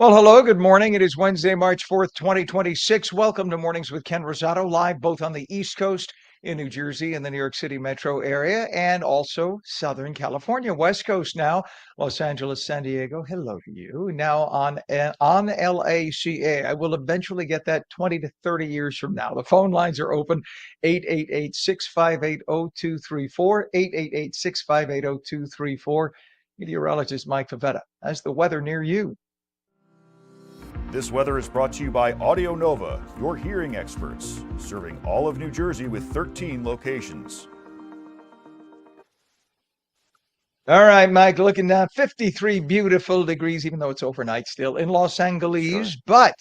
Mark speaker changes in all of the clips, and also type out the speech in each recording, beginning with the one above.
Speaker 1: Well, hello, good morning. It is Wednesday, March 4th, 2026. Welcome to Mornings with Ken Rosato, live both on the East Coast in New Jersey and the New York City metro area, and also Southern California, West Coast now, Los Angeles, San Diego. Hello to you. Now on LACA. I will eventually get that 20 to 30 years from now. The phone lines are open, 888-658-0234, 888-658-0234. Meteorologist Mike Favetta has the weather near you.
Speaker 2: This weather is brought to you by Audio Nova, your hearing experts, serving all of New Jersey with 13 locations.
Speaker 1: All right, Mike, looking down 53 beautiful degrees, even though it's overnight still in Los Angeles.
Speaker 3: Sure.
Speaker 1: But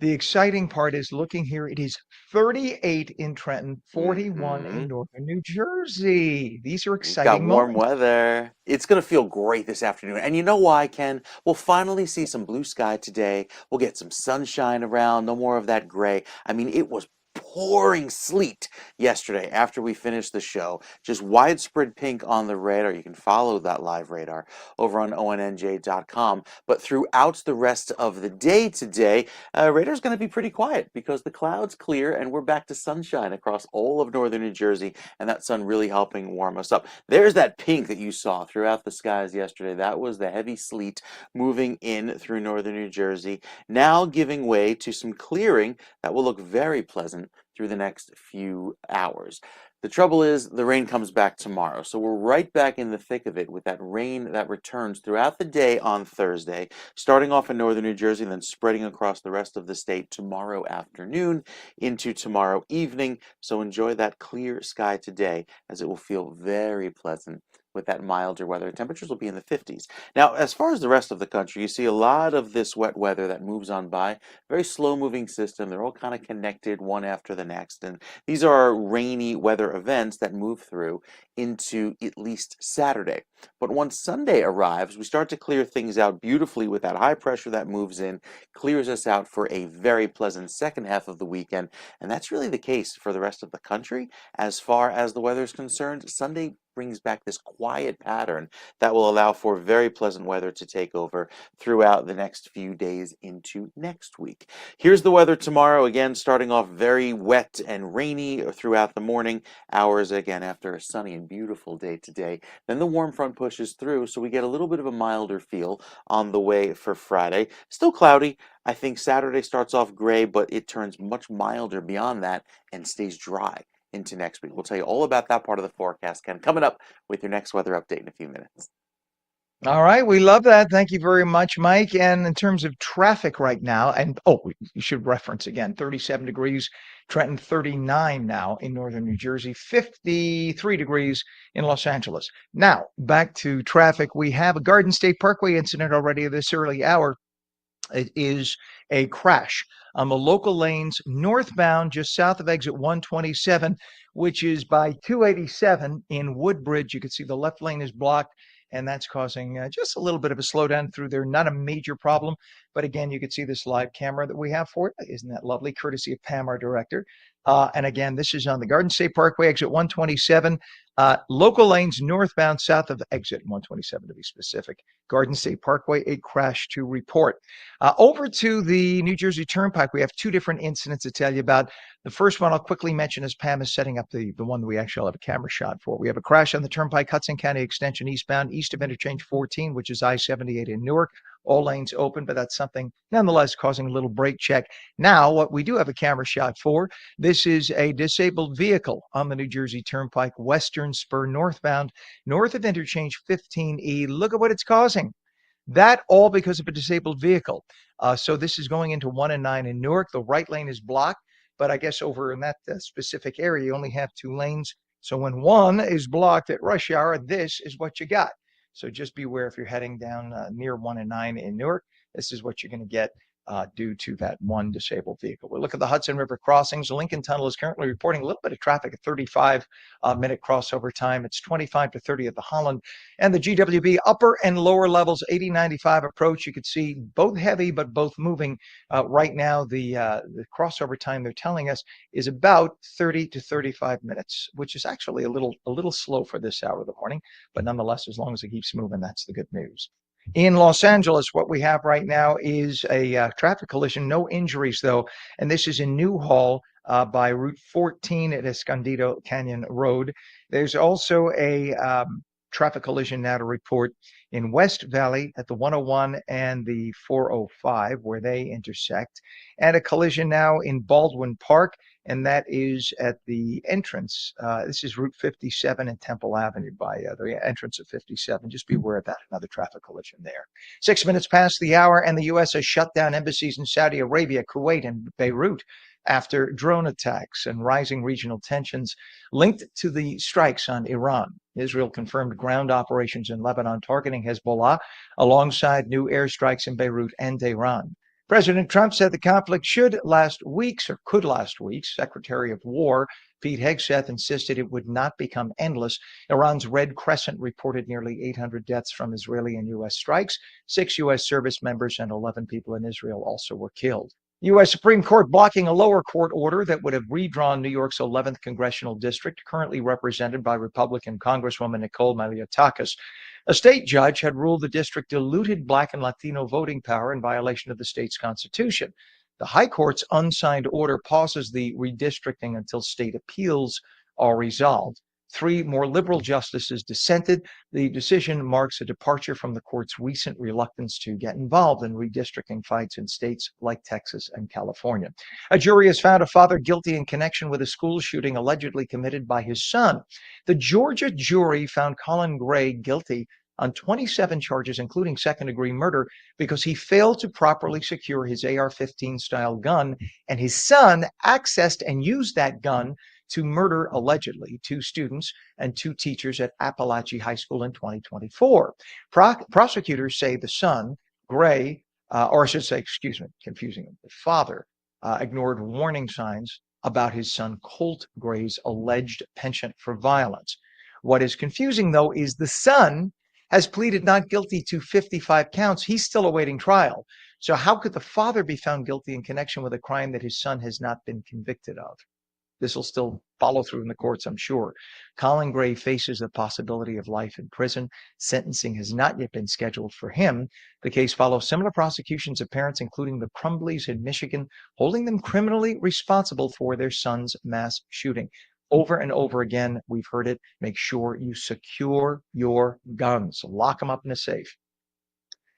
Speaker 1: the exciting part is looking here, it is 38 in Trenton, 41 in northern New Jersey. These are
Speaker 3: We've got
Speaker 1: exciting
Speaker 3: warm
Speaker 1: moments.
Speaker 3: weather. It's going to feel great this afternoon. And you know why, Ken? We'll finally see some blue sky today. We'll get some sunshine around, no more of that gray. I mean, it was pouring sleet yesterday after we finished the show. Just widespread pink on the radar. You can follow that live radar over on ONNJ.com. But throughout the rest of the day today, radar's going to be pretty quiet because the clouds clear and we're back to sunshine across all of northern New Jersey, and that sun really helping warm us up. There's that pink that you saw throughout the skies yesterday. That was the heavy sleet moving in through northern New Jersey, now giving way to some clearing that will look very pleasant through the next few hours. The trouble is the rain comes back tomorrow. So we're right back in the thick of it with that rain that returns throughout the day on Thursday, starting off in northern New Jersey and then spreading across the rest of the state tomorrow afternoon into tomorrow evening. So enjoy that clear sky today, as it will feel very pleasant with that milder weather. Temperatures will be in the 50s. Now, as far as the rest of the country, you see a lot of this wet weather that moves on by. Very slow moving system. They're all kind of connected one after the next. And these are rainy weather events that move through into at least Saturday. But once Sunday arrives, we start to clear things out beautifully with that high pressure that moves in, clears us out for a very pleasant second half of the weekend. And that's really the case for the rest of the country. As far as the weather is concerned, Sunday brings back this quiet pattern that will allow for very pleasant weather to take over throughout the next few days into next week. Here's the weather tomorrow, again starting off very wet and rainy throughout the morning hours, again after a sunny and beautiful day today. Then the warm front pushes through, so we get a little bit of a milder feel on the way for Friday. Still cloudy. I think Saturday starts off gray, but it turns much milder beyond that and stays dry into next week. We'll tell you all about that part of the forecast, Ken, coming up with your next weather update in a few minutes.
Speaker 1: All right, we love that. Thank you very much, Mike. And in terms of traffic right now, you should reference again, 37 degrees, Trenton 39 now in northern New Jersey, 53 degrees in Los Angeles. Now, back to traffic. We have a Garden State Parkway incident already this early hour. It is a crash on the local lanes northbound just south of exit 127, which is by 287 in Woodbridge. You can see the left lane is blocked, and that's causing just a little bit of a slowdown through there. Not a major problem, but again, you can see this live camera that we have for it. Isn't that lovely? Courtesy of Pam, our director. And again, this is on the Garden State Parkway, exit 127, local lanes northbound south of exit 127 to be specific. Garden State Parkway, a crash to report. Over to the New Jersey Turnpike, we have two different incidents to tell you about. The first one I'll quickly mention as Pam is setting up the one that we actually have a camera shot for. We have a crash on the Turnpike, Hudson County Extension eastbound, east of interchange 14, which is I-78 in Newark. All lanes open, but that's something nonetheless causing a little brake check. Now, what we do have a camera shot for, this is a disabled vehicle on the New Jersey Turnpike, Western Spur northbound, north of interchange 15E. Look at what it's causing. That all because of a disabled vehicle. So this is going into 1 and 9 in Newark. The right lane is blocked, but I guess over in that specific area, you only have 2 lanes. So when one is blocked at rush hour, this is what you got. So just beware if you're heading down near 1 and 9 in Newark. This is what you're going to get due to that one disabled vehicle. We look at the Hudson River crossings. The Lincoln Tunnel is currently reporting a little bit of traffic at 35-minute crossover time. It's 25 to 30 at the Holland. And the GWB upper and lower levels, 80-95 approach. You could see both heavy, but both moving. Right now, the crossover time they're telling us is about 30 to 35 minutes, which is actually a little slow for this hour of the morning. But nonetheless, as long as it keeps moving, that's the good news. In Los Angeles, what we have right now is a traffic collision, no injuries though, and this is in Newhall by Route 14 at Escondido Canyon Road. There's also a traffic collision now to report in West Valley at the 101 and the 405 where they intersect, and a collision now in Baldwin Park, and that is at the entrance. This is Route 57 and Temple Avenue by the entrance of 57. Just be aware of that. Another traffic collision there. 6 minutes past the hour, and the U.S. has shut down embassies in Saudi Arabia, Kuwait, and Beirut after drone attacks and rising regional tensions linked to the strikes on Iran. Israel confirmed ground operations in Lebanon targeting Hezbollah alongside new airstrikes in Beirut and Tehran. President Trump said the conflict should last weeks or could last weeks. Secretary of War Pete Hegseth insisted it would not become endless. Iran's Red Crescent reported nearly 800 deaths from Israeli and U.S. strikes. 6 U.S. service members and 11 people in Israel also were killed. U.S. Supreme Court blocking a lower court order that would have redrawn New York's 11th congressional district, currently represented by Republican Congresswoman Nicole Maliotakis. A state judge had ruled the district diluted Black and Latino voting power in violation of the state's constitution. The High Court's unsigned order pauses the redistricting until state appeals are resolved. 3 more liberal justices dissented. The decision marks a departure from the court's recent reluctance to get involved in redistricting fights in states like Texas and California. A jury has found a father guilty in connection with a school shooting allegedly committed by his son. The Georgia jury found Colin Gray guilty on 27 charges, including second-degree murder, because he failed to properly secure his AR-15 style gun, and his son accessed and used that gun to murder, allegedly, 2 students and 2 teachers at Appalachia High School in 2024. Prosecutors say the son, Gray, or I should say, excuse me, confusing him, the father, ignored warning signs about his son Colt Gray's alleged penchant for violence. What is confusing, though, is the son has pleaded not guilty to 55 counts. He's still awaiting trial. So how could the father be found guilty in connection with a crime that his son has not been convicted of? This will still follow through in the courts, I'm sure. Colin Gray faces the possibility of life in prison. Sentencing has not yet been scheduled for him. The case follows similar prosecutions of parents, including the Crumbleys in Michigan, holding them criminally responsible for their son's mass shooting. Over and over again, we've heard it. Make sure you secure your guns. Lock them up in a safe.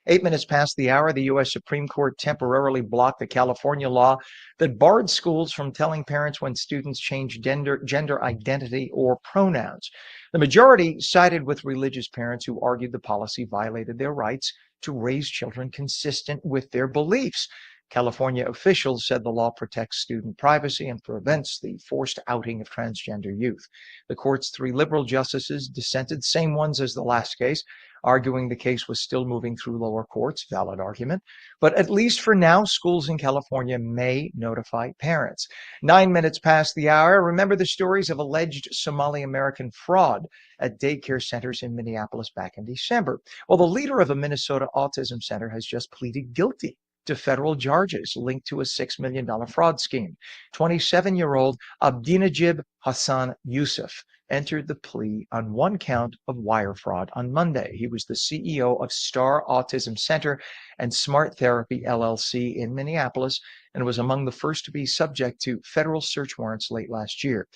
Speaker 1: 8 minutes past the hour, the U.S. Supreme Court temporarily blocked the California law that barred schools from telling parents when students change gender identity or pronouns. The majority sided with religious parents who argued the policy violated their rights to raise children consistent with their beliefs. California officials said the law protects student privacy and prevents the forced outing of transgender youth. The court's 3 liberal justices dissented, same ones as the last case, arguing the case was still moving through lower courts, valid argument. But at least for now, schools in California may notify parents. 9 minutes past the hour, remember the stories of alleged Somali American fraud at daycare centers in Minneapolis back in December. Well, the leader of a Minnesota autism center has just pleaded guilty to federal charges linked to a $6 million fraud scheme. 27-year-old Abdinajib Hassan Yusuf entered the plea on 1 count of wire fraud on Monday. He was the CEO of Star Autism Center and Smart Therapy LLC in Minneapolis and was among the first to be subject to federal search warrants late last year.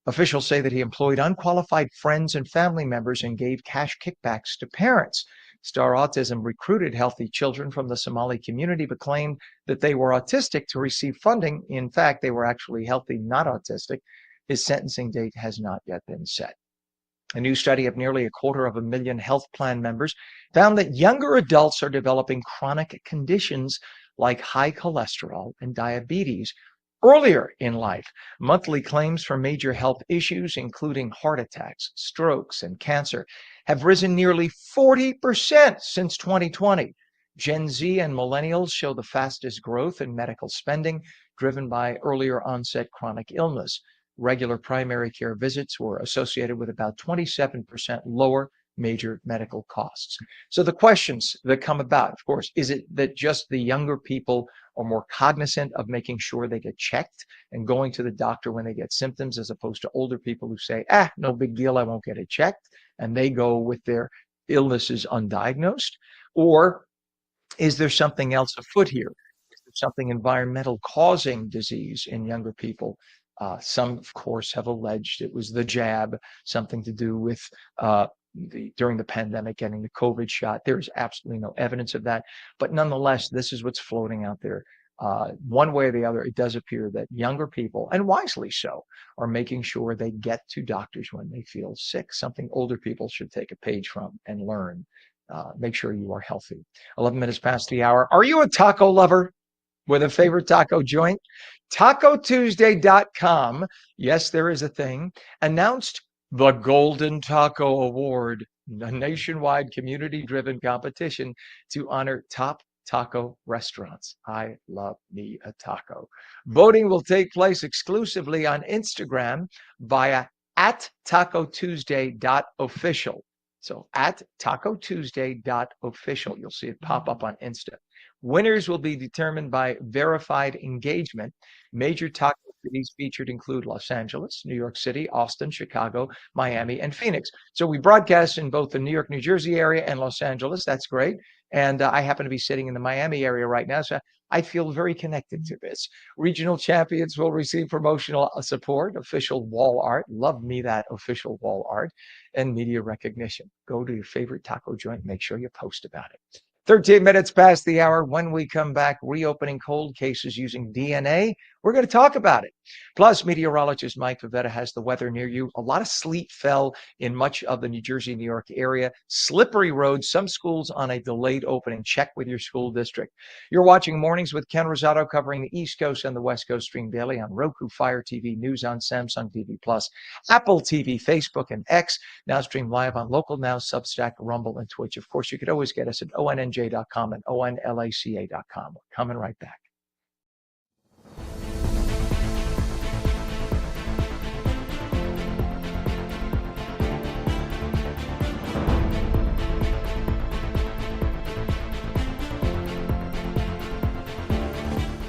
Speaker 1: Officials say that he employed unqualified friends and family members and gave cash kickbacks to parents. Star Autism recruited healthy children from the Somali community, but claimed that they were autistic to receive funding. In fact, they were actually healthy, not autistic. His sentencing date has not yet been set. A new study of nearly 250,000 health plan members found that younger adults are developing chronic conditions like high cholesterol and diabetes earlier in life. Monthly claims for major health issues, including heart attacks, strokes, and cancer, have risen nearly 40% since 2020. Gen Z and millennials show the fastest growth in medical spending, driven by earlier onset chronic illness. Regular primary care visits were associated with about 27% lower major medical costs. So the questions that come about, of course, is it that just the younger people are more cognizant of making sure they get checked and going to the doctor when they get symptoms, as opposed to older people who say, no big deal, I won't get it checked, and they go with their illnesses undiagnosed? Or is there something else afoot here? Is there something environmental causing disease in younger people? Some, of course, have alleged it was the jab, something to do with during the pandemic getting the COVID shot. There's absolutely no evidence of that. But nonetheless, this is what's floating out there. One way or the other, it does appear that younger people, and wisely so, are making sure they get to doctors when they feel sick, something older people should take a page from and learn. Make sure you are healthy. 11 minutes past the hour. Are you a taco lover with a favorite taco joint? TacoTuesday.com. Yes, there is a thing. Announced the Golden Taco Award, a nationwide community-driven competition to honor top taco restaurants. I love me a taco. Voting will take place exclusively on Instagram via at TacoTuesday.official. So at TacoTuesday.official, you'll see it pop up on Insta. Winners will be determined by verified engagement. Major taco cities featured include Los Angeles, New York City, Austin, Chicago, Miami, and Phoenix. So we broadcast in both the New York, New Jersey area and Los Angeles. That's great. And I happen to be sitting in the Miami area right now, so I feel very connected to this. Regional champions will receive promotional support, official wall art. Love me that official wall art, and media recognition. Go to your favorite taco joint. Make sure you post about it. 13 minutes past the hour. When we come back, reopening cold cases using DNA. We're going to talk about it. Plus, meteorologist Mike Favetta has the weather near you. A lot of sleet fell in much of the New Jersey, New York area. Slippery roads, some schools on a delayed opening. Check with your school district. You're watching Mornings with Ken Rosato, covering the East Coast and the West Coast. Stream daily on Roku, Fire TV, News on Samsung TV Plus, Apple TV, Facebook, and X. Now stream live on Local Now, Substack, Rumble, and Twitch. Of course, you could always get us at ONNJ.com and ONLACA.com. We're coming right back.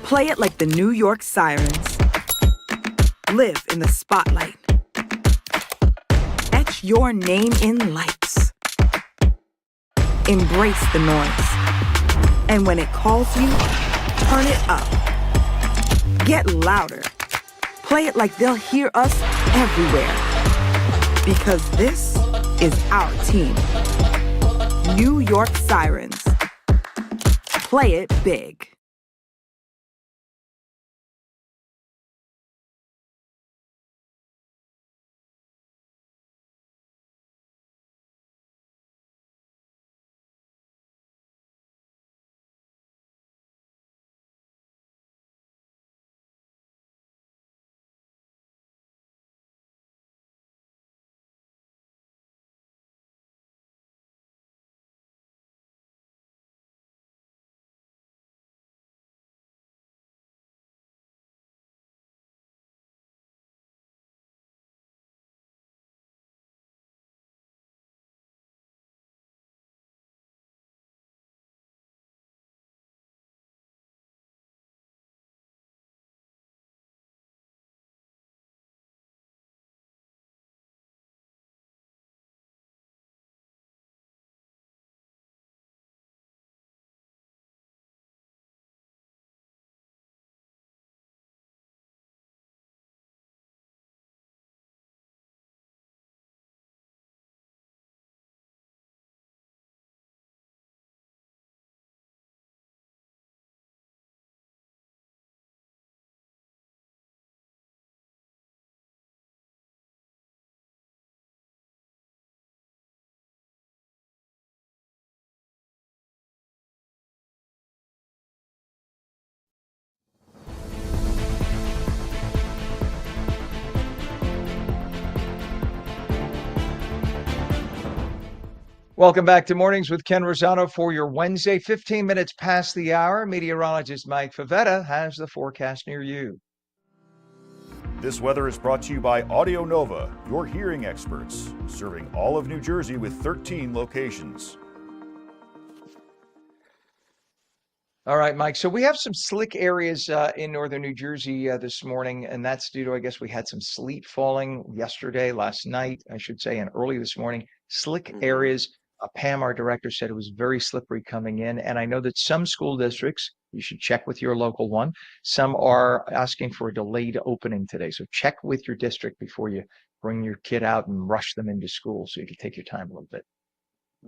Speaker 4: Play it like the New York Sirens. Live in the spotlight. Etch your name in lights. Embrace the noise. And when it calls you, turn it up. Get louder. Play it like they'll hear us everywhere. Because this is our team. New York Sirens. Play it big.
Speaker 1: Welcome back to Mornings with Ken Rosato for your Wednesday, 15 minutes past the hour. Meteorologist Mike Favetta has the forecast near you.
Speaker 2: This weather is brought to you by Audio Nova, your hearing experts, serving all of New Jersey with 13 locations.
Speaker 1: All right, Mike. So we have some slick areas in northern New Jersey this morning, and that's due to, I guess, we had some sleet falling yesterday, last night, I should say, and early this morning. Slick areas. Pam, our director, said it was very slippery coming in. And I know that some school districts, you should check with your local one. Some are asking for a delayed opening today. So check with your district before you bring your kid out and rush them into school so you can take your time a little bit.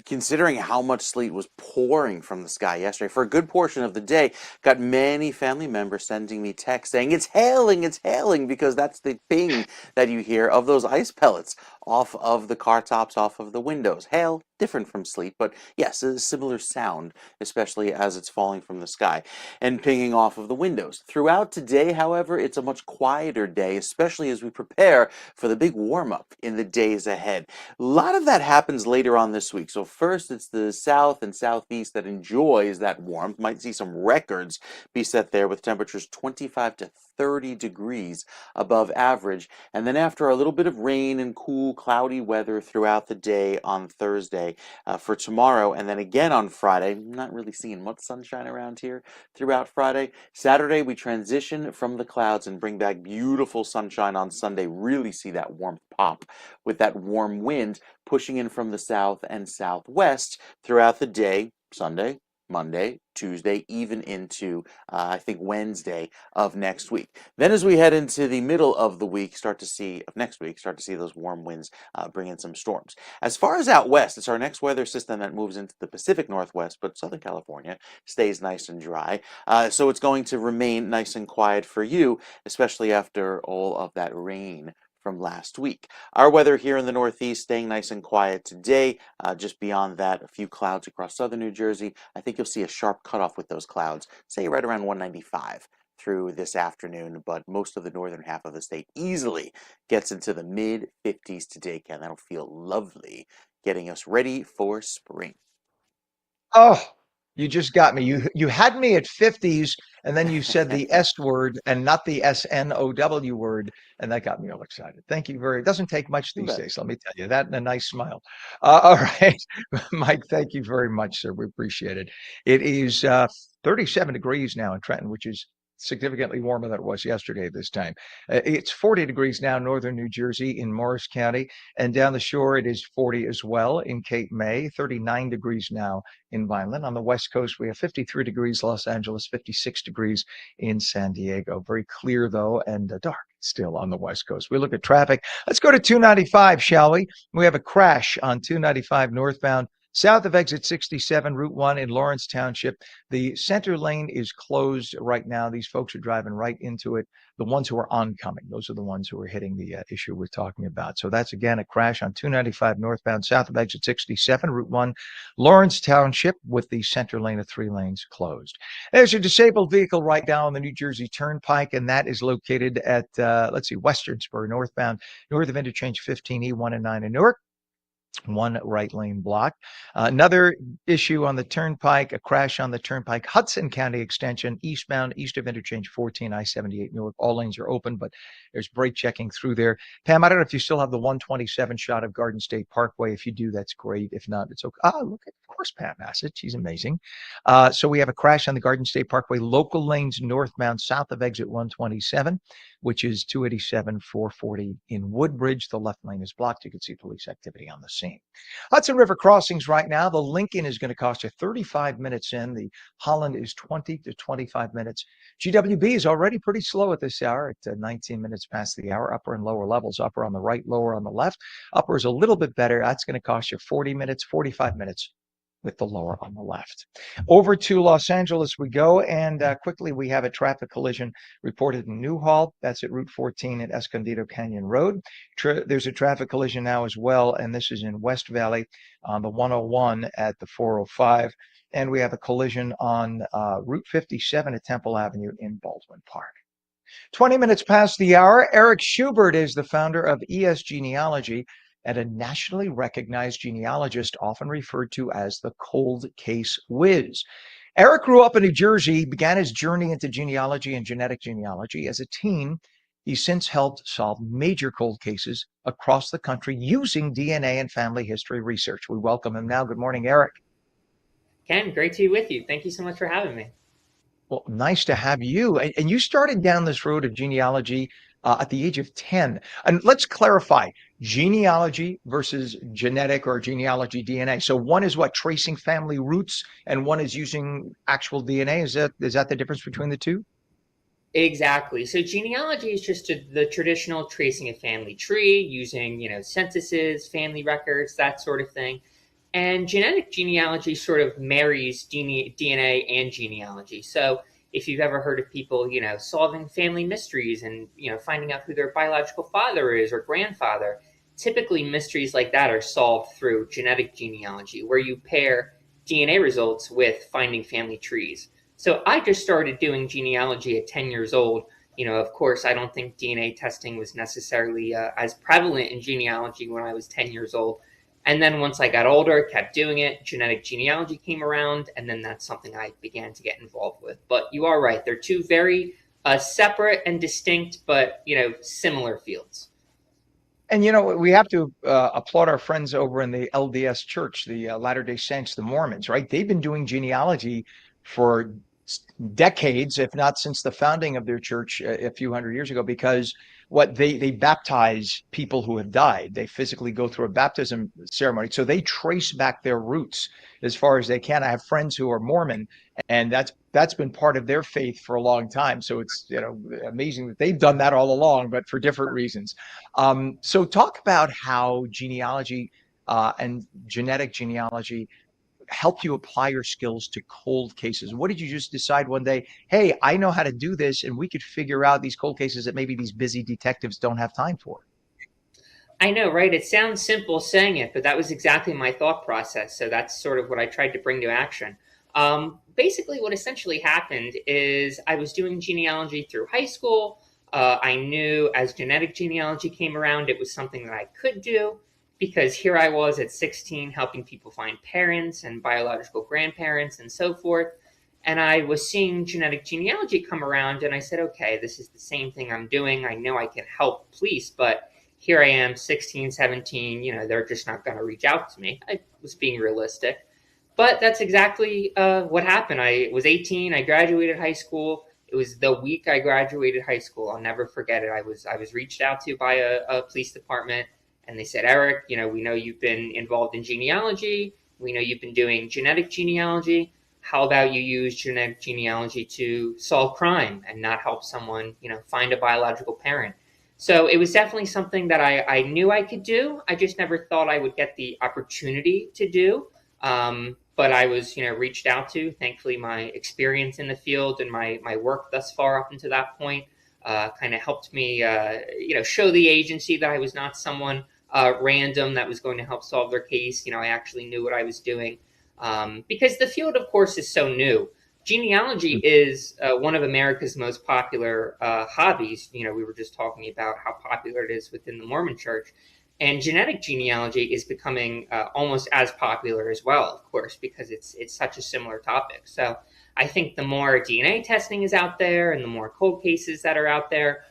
Speaker 3: Considering how much sleet was pouring from the sky yesterday for a good portion of the day, got many family members sending me texts saying it's hailing, because that's the ping that you hear of those ice pellets off of the car tops, off of the windows. Hail, different from sleet, but yes, a similar sound, especially as it's falling from the sky and pinging off of the windows. Throughout today, however, it's a much quieter day, especially as we prepare for the big warm up in the days ahead. A lot of that happens later on this week. So first, it's the south and southeast that enjoys that warmth. Might see some records be set there with temperatures 25 to 30 degrees above average. And then after a little bit of rain and cool, cloudy weather throughout the day on Thursday for tomorrow, and then again on Friday, not really seeing much sunshine around here throughout Friday. Saturday, we transition from the clouds and bring back beautiful sunshine on Sunday. Really see that warmth pop with that warm wind pushing in from the south and southwest throughout the day, Sunday, Monday, Tuesday, even into, I think, Wednesday of next week. Then as we head into the middle of the week, start to see those warm winds bring in some storms. As far as out west, it's our next weather system that moves into the Pacific Northwest, but Southern California stays nice and dry. So it's going to remain nice and quiet for you, especially after all of that rain from last week. Our weather here in the Northeast staying nice and quiet today. Just beyond that, a few clouds across southern New Jersey. I think you'll see a sharp cutoff with those clouds, say right around 195 through this afternoon, but most of the northern half of the state easily gets into the mid 50s today, Ken. That'll feel lovely, getting us ready for spring.
Speaker 1: Oh, you just got me. You had me at 50s, and then you said the S word and not the SNOW word, and that got me all excited. Thank you very. It doesn't take much
Speaker 3: You
Speaker 1: these
Speaker 3: bet.
Speaker 1: days, let me tell you that, and a nice smile. All right, Mike. Thank you very much, sir. We appreciate it. It is 37 degrees now in Trenton, which is significantly warmer than it was yesterday this time. It's 40 degrees now, northern New Jersey in Morris County, and down the shore it is 40 as well in Cape May. 39 degrees now in Vineland. On the West Coast, we have 53 degrees, Los Angeles, 56 degrees in San Diego. Very clear, though, and dark still on the West Coast. We look at traffic. Let's go to 295, shall we? We have a crash on 295 northbound. South of exit 67, Route 1 in Lawrence Township. The center lane is closed right now. These folks are driving right into it. The ones who are oncoming, those are the ones who are hitting the issue we're talking about. So that's, again, a crash on 295 northbound, south of exit 67, Route 1, Lawrence Township, with the center lane of 3 lanes closed. There's a disabled vehicle right now on the New Jersey Turnpike, and that is located at, Western Spur northbound, north of interchange 15, E1 and 9 in Newark. One right lane blocked. Another issue on the Turnpike, a crash on the Turnpike, Hudson County Extension, eastbound, east of interchange 14, I-78 Newark. All lanes are open, but there's brake checking through there. Pam, I don't know if you still have the 127 shot of Garden State Parkway. If you do, that's great. If not, it's okay. Look at, of course, Pam has it. She's amazing. So we have a crash on the Garden State Parkway, local lanes northbound, south of exit 127, which is 287, 440 in Woodbridge. The left lane is blocked. You can see police activity on the scene. Hudson River crossings right now. The Lincoln is going to cost you 35 minutes in. The Holland is 20 to 25 minutes. GWB is already pretty slow at this hour at 19 minutes past the hour. Upper and lower levels. Upper on the right, lower on the left. Upper is a little bit better. That's going to cost you 40 minutes, 45 minutes with the lower on the left. Over to Los Angeles we go, and quickly we have a traffic collision reported in Newhall. That's at Route 14 at Escondido Canyon Road. There's a traffic collision now as well, and this is in West Valley on the 101 at the 405. And we have a collision on Route 57 at Temple Avenue in Baldwin Park. 20 minutes past the hour. Eric Schubert is the founder of ES Genealogy, and a nationally recognized genealogist often referred to as the cold case whiz. Eric grew up in New Jersey, began his journey into genealogy and genetic genealogy. As a teen, he's since helped solve major cold cases across the country using DNA and family history research. We welcome him now. Good morning, Eric.
Speaker 5: Ken, great to be with you. Thank you so much for having me.
Speaker 1: Well, nice to have you. And you started down this road of genealogy at the age of 10. And let's clarify genealogy versus genetic or genealogy DNA. So one is what, tracing family roots, and one is using actual DNA. Is that the difference between the two?
Speaker 5: Exactly. So genealogy is just the traditional tracing a family tree using, censuses, family records, that sort of thing. And genetic genealogy sort of marries DNA and genealogy. So if you've ever heard of people, solving family mysteries and, finding out who their biological father is or grandfather, typically mysteries like that are solved through genetic genealogy, where you pair DNA results with finding family trees. So I just started doing genealogy at 10 years old. Of course, I don't think DNA testing was necessarily as prevalent in genealogy when I was 10 years old. And then once I got older, kept doing it, genetic genealogy came around, and then that's something I began to get involved with. But you are right. They're two very separate and distinct, but, similar fields.
Speaker 1: And we have to applaud our friends over in the LDS Church, the Latter-day Saints, the Mormons, right? They've been doing genealogy for decades, if not since the founding of their church a few hundred years ago, because what they baptize people who have died. They physically go through a baptism ceremony, so they trace back their roots as far as they can. I have friends who are Mormon, and that's been part of their faith for a long time. So it's amazing that they've done that all along, but for different reasons. So talk about how genealogy and genetic genealogy help you apply your skills to cold cases. What did you just decide one day? Hey, I know how to do this, and we could figure out these cold cases that maybe these busy detectives don't have time for.
Speaker 5: I know, right? It sounds simple saying it, but that was exactly my thought process. So that's sort of what I tried to bring to action. Basically, what essentially happened is I was doing genealogy through high school. I knew as genetic genealogy came around, it was something that I could do because here I was at 16 helping people find parents and biological grandparents and so forth. And I was seeing genetic genealogy come around, and I said, okay, this is the same thing I'm doing. I know I can help police, but here I am, 16, 17, they're just not going to reach out to me. I was being realistic. But that's exactly what happened. I was 18. I graduated high school. It was the week I graduated high school. I'll never forget it. I was reached out to by a police department, and they said, Eric, we know you've been involved in genealogy. We know you've been doing genetic genealogy. How about you use genetic genealogy to solve crime and not help someone, find a biological parent? So it was definitely something that I knew I could do. I just never thought I would get the opportunity to do. But I was, reached out to. Thankfully, my experience in the field and my work thus far up until that point kind of helped me, show the agency that I was not someone random that was going to help solve their case. I actually knew what I was doing because the field, of course, is so new. Genealogy is one of America's most popular hobbies. We were just talking about how popular it is within the Mormon Church. And genetic genealogy is becoming almost as popular as well, of course, because it's such a similar topic. So I think the more DNA testing is out there and the more cold cases that are out there,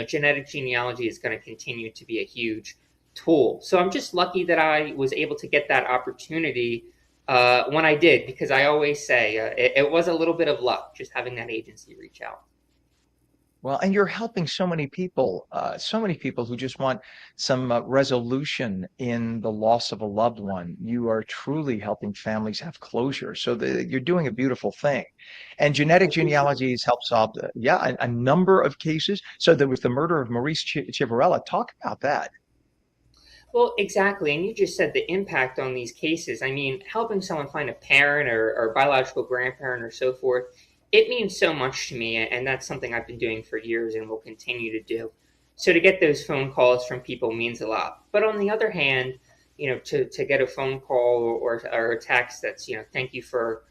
Speaker 5: genetic genealogy is going to continue to be a huge tool. So I'm just lucky that I was able to get that opportunity when I did, because I always say it was a little bit of luck just having that agency reach out.
Speaker 1: Well, and you're helping so many people who just want some resolution in the loss of a loved one. You are truly helping families have closure. So you're doing a beautiful thing. And genetic genealogy has helped solve, a number of cases. So there was the murder of Maurice Chivarella. Talk about that.
Speaker 5: Well, exactly. And you just said the impact on these cases. I mean, helping someone find a parent or biological grandparent or so forth, it means so much to me. And that's something I've been doing for years and will continue to do. So to get those phone calls from people means a lot. But on the other hand, to get a phone call or a text that's, thank you for,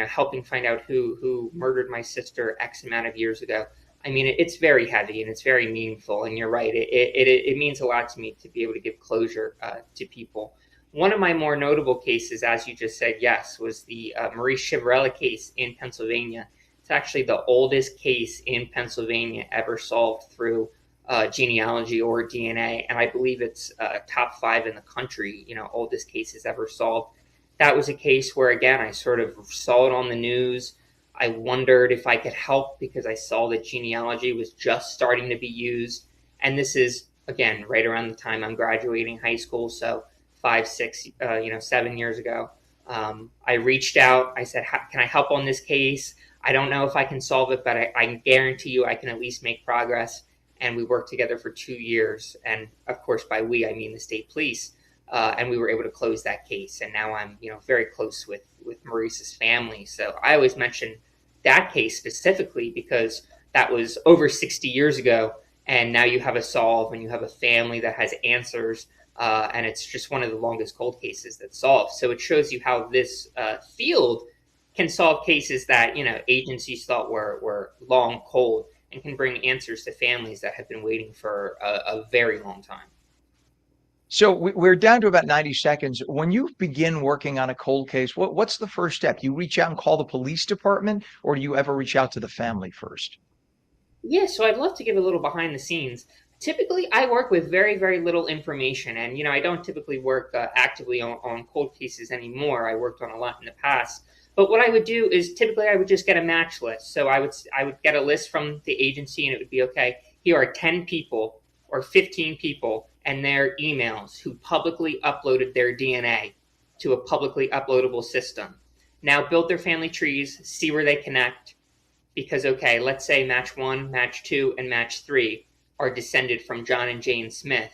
Speaker 5: helping find out who murdered my sister X amount of years ago. I mean, it's very heavy and it's very meaningful. And you're right, it means a lot to me to be able to give closure to people. One of my more notable cases, as you just said, yes, was the Maurice Chivarella case in Pennsylvania. It's actually the oldest case in Pennsylvania ever solved through genealogy or DNA. And I believe it's top 5 in the country, oldest cases ever solved. That was a case where, again, I sort of saw it on the news. I wondered if I could help because I saw that genealogy was just starting to be used. And this is, again, right around the time I'm graduating high school. So 5, 6, 7 years ago. I reached out. I said, can I help on this case? I don't know if I can solve it, but I can guarantee you I can at least make progress. And we worked together for 2 years. And of course, by we, I mean the state police. And we were able to close that case. And now I'm, very close with Maurice's family. So I always mention that case specifically because that was over 60 years ago. And now you have a solve and you have a family that has answers. And it's just one of the longest cold cases that's solved. So it shows you how this field can solve cases that agencies thought were long cold and can bring answers to families that have been waiting for a very long time.
Speaker 1: So we're down to about 90 seconds. When you begin working on a cold case, what's the first step? You reach out and call the police department, or do you ever reach out to the family first?
Speaker 5: Yeah, so I'd love to give a little behind the scenes. Typically, I work with very, very little information, and I don't typically work actively on cold cases anymore. I worked on a lot in the past, but what I would do is typically I would just get a match list. So I would get a list from the agency, and it would be okay. Here are 10 people or 15 people and their emails who publicly uploaded their DNA to a publicly uploadable system. Now build their family trees, see where they connect because okay, let's say match 1, match 2, and match 3 are descended from John and Jane Smith.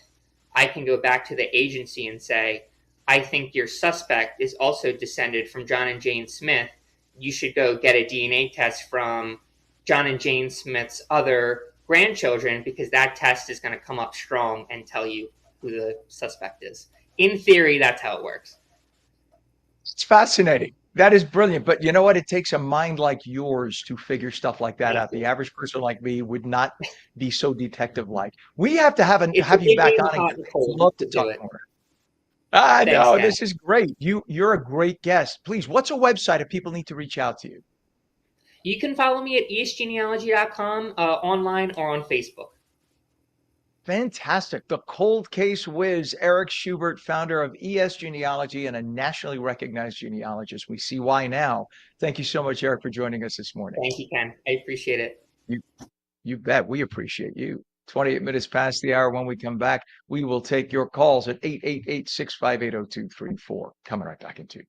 Speaker 5: I can go back to the agency and say, I think your suspect is also descended from John and Jane Smith. You should go get a DNA test from John and Jane Smith's other grandchildren because that test is going to come up strong and tell you who the suspect is. In theory, that's how it works.
Speaker 1: It's fascinating. That is brilliant. But you know what? It takes a mind like yours to figure stuff like that
Speaker 5: Thank
Speaker 1: out.
Speaker 5: you.
Speaker 1: The average person like me would not be so detective-like. We have to have you
Speaker 5: It
Speaker 1: back
Speaker 5: gave me
Speaker 1: on again.
Speaker 5: hot and
Speaker 1: I'd
Speaker 5: cold
Speaker 1: love to
Speaker 5: to do
Speaker 1: talk
Speaker 5: it.
Speaker 1: more. I
Speaker 5: Thanks,
Speaker 1: know
Speaker 5: Ken.
Speaker 1: this is great. You're a great guest. Please, what's a website if people need to reach out to you?
Speaker 5: You can follow me at esgenealogy.com online or on Facebook.
Speaker 1: Fantastic. The cold case whiz, Eric Schubert, founder of ES Genealogy and a nationally recognized genealogist. We see why now. Thank you so much, Eric, for joining us this morning.
Speaker 5: Thank you, Ken. I appreciate it.
Speaker 1: You, you bet. We appreciate you. 28 minutes past the hour. When we come back, we will take your calls at 888-658-0234. Coming right back into.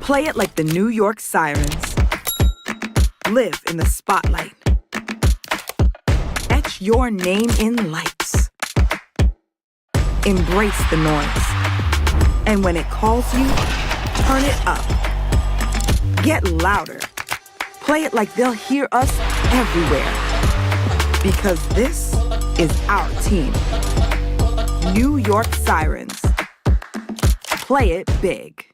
Speaker 4: Play it like the New York Sirens. Live in the spotlight. Etch your name in lights. Embrace the noise. And when it calls you, turn it up. Get louder. Play it like they'll hear us everywhere. Because this is our team. New York Sirens. Play it big.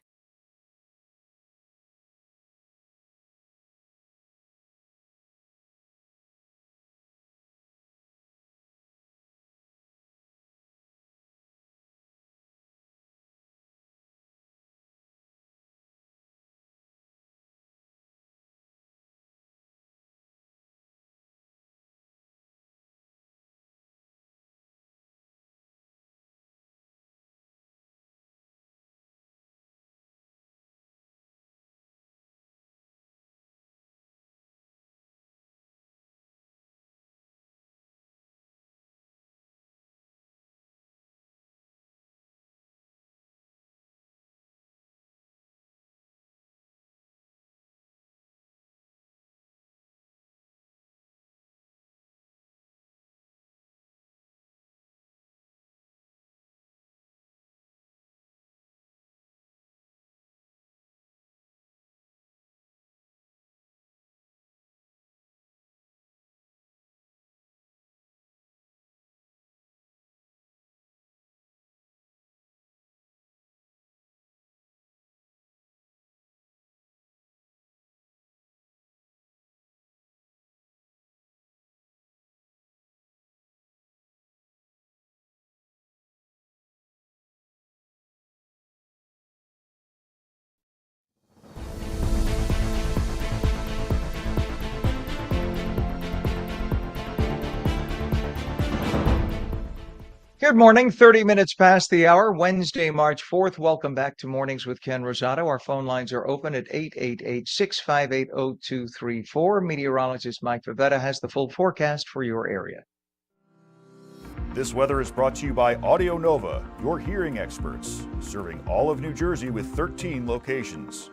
Speaker 1: Good morning, 30 minutes past the hour, Wednesday, March 4th. Welcome back to Mornings with Ken Rosato. Our phone lines are open at 888-658-0234. Meteorologist Mike Favetta has the full forecast for your area.
Speaker 2: This weather is brought to you by Audio Nova, your hearing experts, serving all of New Jersey with 13 locations.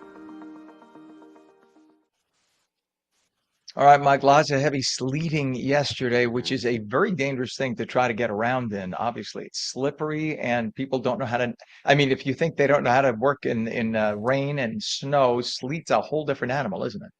Speaker 1: All right, Mike, lots of heavy sleeting yesterday, which is a very dangerous thing to try to get around in. Obviously, it's slippery and people don't know how to. I mean, if you think they don't know how to work in rain and snow, sleet's a whole different animal, isn't it?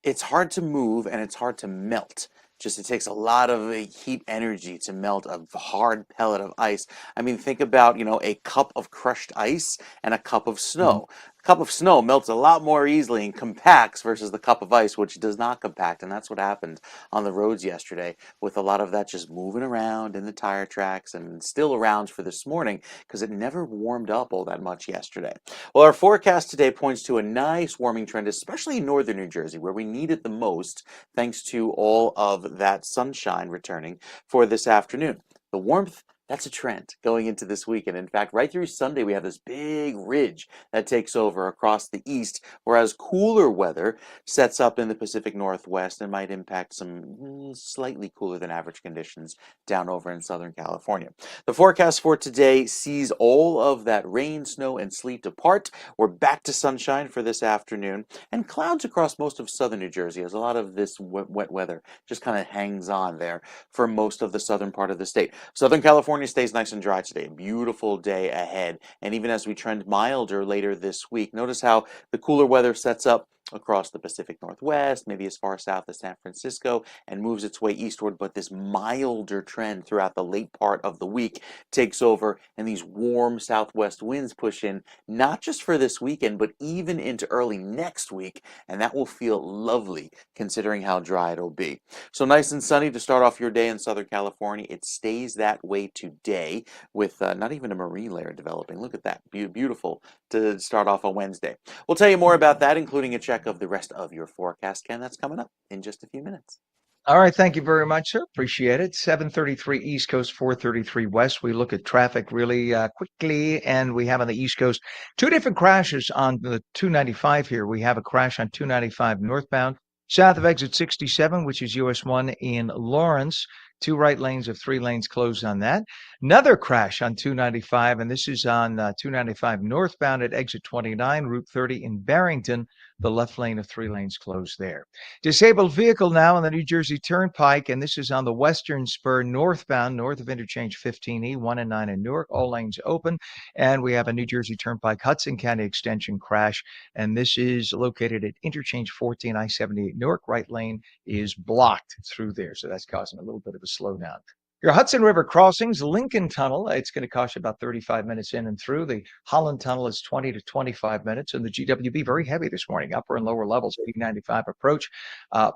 Speaker 3: It's hard to move and it's hard to melt. Just it takes a lot of heat energy to melt a hard pellet of ice. I mean, think about, a cup of crushed ice and a cup of
Speaker 1: Mhm.
Speaker 3: snow. A cup of snow melts a lot more easily and compacts versus the cup of ice, which does not compact. And that's what happened on the roads yesterday, with a lot of that just moving around in the tire tracks and still around for this morning because it never warmed up all that much yesterday. Well, our forecast today points to a nice warming trend, especially in northern New Jersey, where we need it the most, thanks to all of that sunshine returning for this afternoon. The warmth, that's a trend going into this weekend. In fact, right through Sunday, we have this big ridge that takes over across the east, whereas cooler weather sets up in the Pacific Northwest and might impact some slightly cooler than average conditions down over in Southern California. The forecast for today sees all of that rain, snow, and sleet depart. We're back to sunshine for this afternoon and clouds across most of southern New Jersey, as a lot of this wet weather just kind of hangs on there for most of the southern part of the state. Southern California stays nice and dry today. Beautiful day ahead. And even as we trend milder later this week, notice how the cooler weather sets up across the Pacific Northwest, maybe as far south as San Francisco, and moves its way eastward. But this milder trend throughout the late part of the week takes over, and these warm southwest winds push in, not just for this weekend, but even into early next week. And that will feel lovely considering how dry it'll be. So nice and sunny to start off your day in Southern California. It stays that way today with not even a marine layer developing. Look at that. Beautiful to start off on Wednesday. We'll tell you more about that, including a check of the rest of your forecast, Ken. That's coming up in just a few minutes.
Speaker 1: All right, thank you very much, sir. Appreciate it. 7:33 East Coast, 4:33 West. We look at traffic really quickly, and we have on the East Coast two different crashes on the 295 here. We have a crash on 295 northbound, south of exit 67, which is US 1 in Lawrence. Two right lanes of three lanes closed on that. Another crash on 295, and this is on 295 northbound at exit 29, Route 30 in Barrington. The left lane of three lanes closed there. Disabled vehicle now on the New Jersey Turnpike, and this is on the western spur northbound, north of interchange 15E, 1 and 9 in Newark, all lanes open. And we have a New Jersey Turnpike Hudson County Extension crash, and this is located at interchange 14, I-78 Newark. Right lane is blocked through there, so that's causing a little bit of a slowdown. Your Hudson River crossings, Lincoln Tunnel, it's going to cost you about 35 minutes in and through. The Holland Tunnel is 20 to 25 minutes, and the GWB very heavy this morning, upper and lower levels, 80-95 approach.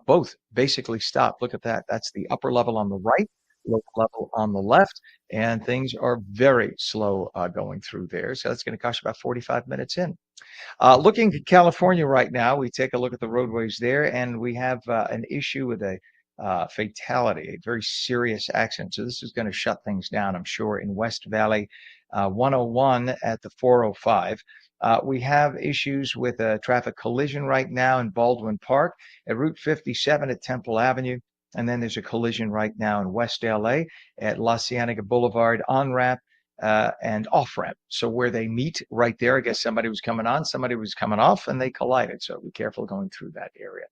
Speaker 1: Both basically stopped. Look at that. That's the upper level on the right, lower level on the left, and things are very slow going through there. So that's going to cost you about 45 minutes in. Looking at California right now, we take a look at the roadways there, and we have an issue with a fatality, a very serious accident. So this is going to shut things down, I'm sure, in West Valley 101 at the 405. We have issues with a traffic collision right now in Baldwin Park at Route 57 at Temple Avenue. And then there's a collision right now in West LA at La Cienega Boulevard on ramp and off ramp. So where they meet right there, I guess somebody was coming on, somebody was coming off, and they collided. So be careful going through that area.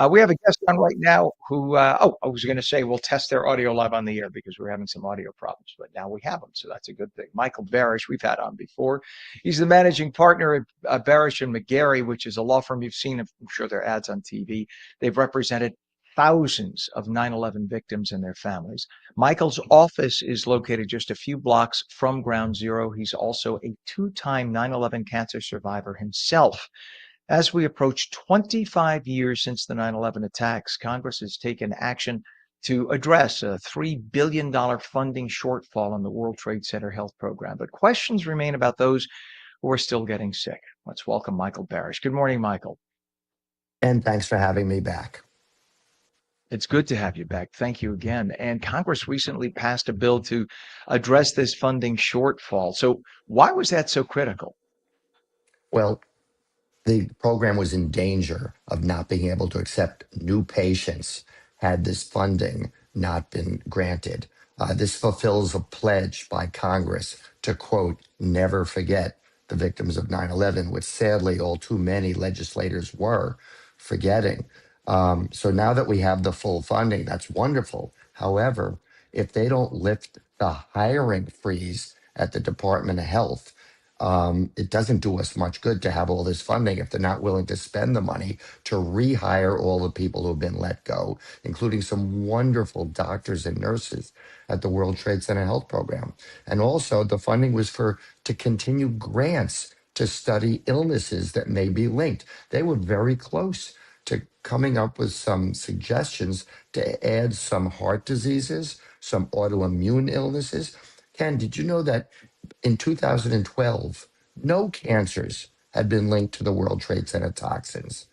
Speaker 1: We have a guest on right now who, I was going to say we'll test their audio live on the air because we're having some audio problems, but now we have them. So that's a good thing. Michael Barish, we've had on before. He's the managing partner at Barish and McGarry, which is a law firm you've seen. I'm sure their ads on TV. They've represented thousands of 9/11 victims and their families. Michael's office is located just a few blocks from Ground Zero. He's also a two-time 9/11 cancer survivor himself. As we approach 25 years since the 9/11 attacks, Congress has taken action to address a $3 billion funding shortfall in the World Trade Center health program. But questions remain about those who are still getting sick. Let's welcome Michael Barish. Good morning, Michael.
Speaker 6: And thanks for having me back.
Speaker 1: It's good to have you back. Thank you again. And Congress recently passed a bill to address this funding shortfall. So why was that so critical?
Speaker 6: Well, the program was in danger of not being able to accept new patients had this funding not been granted. This fulfills a pledge by Congress to, quote, never forget the victims of 9/11, which sadly all too many legislators were forgetting. So now that we have the full funding, that's wonderful. However, if they don't lift the hiring freeze at the Department of Health, it doesn't do us much good to have all this funding if they're not willing to spend the money to rehire all the people who've been let go, including some wonderful doctors and nurses at the World Trade Center Health Program. And also, the funding was for to continue grants to study illnesses that may be linked. They were very close to coming up with some suggestions to add some heart diseases, some autoimmune illnesses. Ken, did you know that in 2012, no cancers had been linked to the World Trade Center toxins?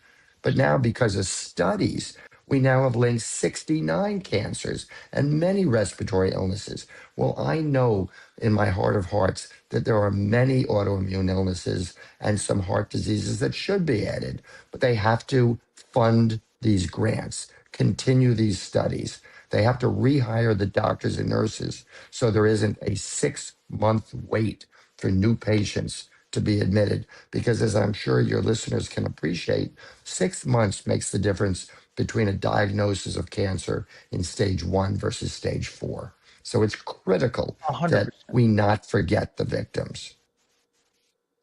Speaker 6: But now, because of studies, we now have linked 69 cancers and many respiratory illnesses. Well, I know in my heart of hearts that there are many autoimmune illnesses and some heart diseases that should be added, but they have to fund these grants, continue these studies. They have to rehire the doctors and nurses so there isn't a 6-month wait for new patients to be admitted. Because as I'm sure your listeners can appreciate, 6 months makes the difference between a diagnosis of cancer in stage 1 versus stage 4. So it's critical that
Speaker 1: 100%.
Speaker 6: we not forget the victims.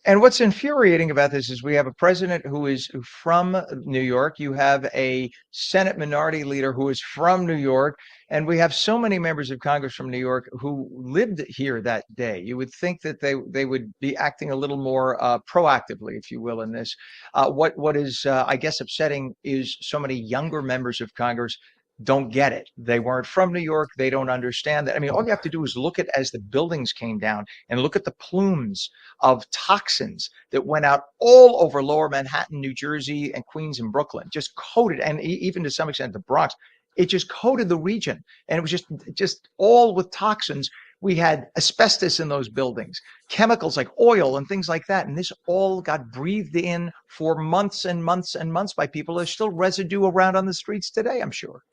Speaker 1: And what's infuriating about this is we have a president who is from New York. You have a Senate minority leader who is from New York. And we have so many members of Congress from New York who lived here that day. You would think that they would be acting a little more proactively, if you will, in this. What is, I guess, upsetting is so many younger members of Congress don't get it. They weren't from New York. They don't understand that. I mean, all you have to do is look at as the buildings came down and look at the plumes of toxins that went out all over lower Manhattan, New Jersey, and Queens and Brooklyn, just coated, and even to some extent the Bronx. It just coated the region, and it was just all with toxins. We had asbestos in those buildings, chemicals like oil and things like that, and this all got breathed in for months and months and months by people. There's still residue around on the streets today, I'm sure.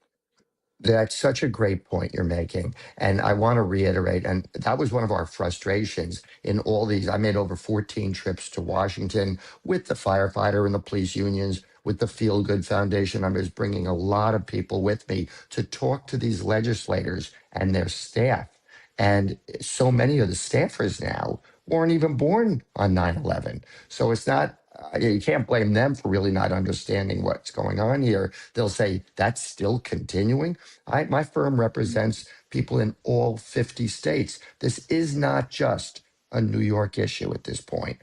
Speaker 6: That's such a great point you're making. And I want to reiterate, and that was one of our frustrations in all these. I made over 14 trips to Washington with the firefighter and the police unions, with the Feel Good Foundation. I was bringing a lot of people with me to talk to these legislators and their staff. And so many of the staffers now weren't even born on 9/11. So it's not, you can't blame them for really not understanding what's going on here. They'll say that's still continuing. My firm represents people in all 50 states. This is not just a New York issue at this point.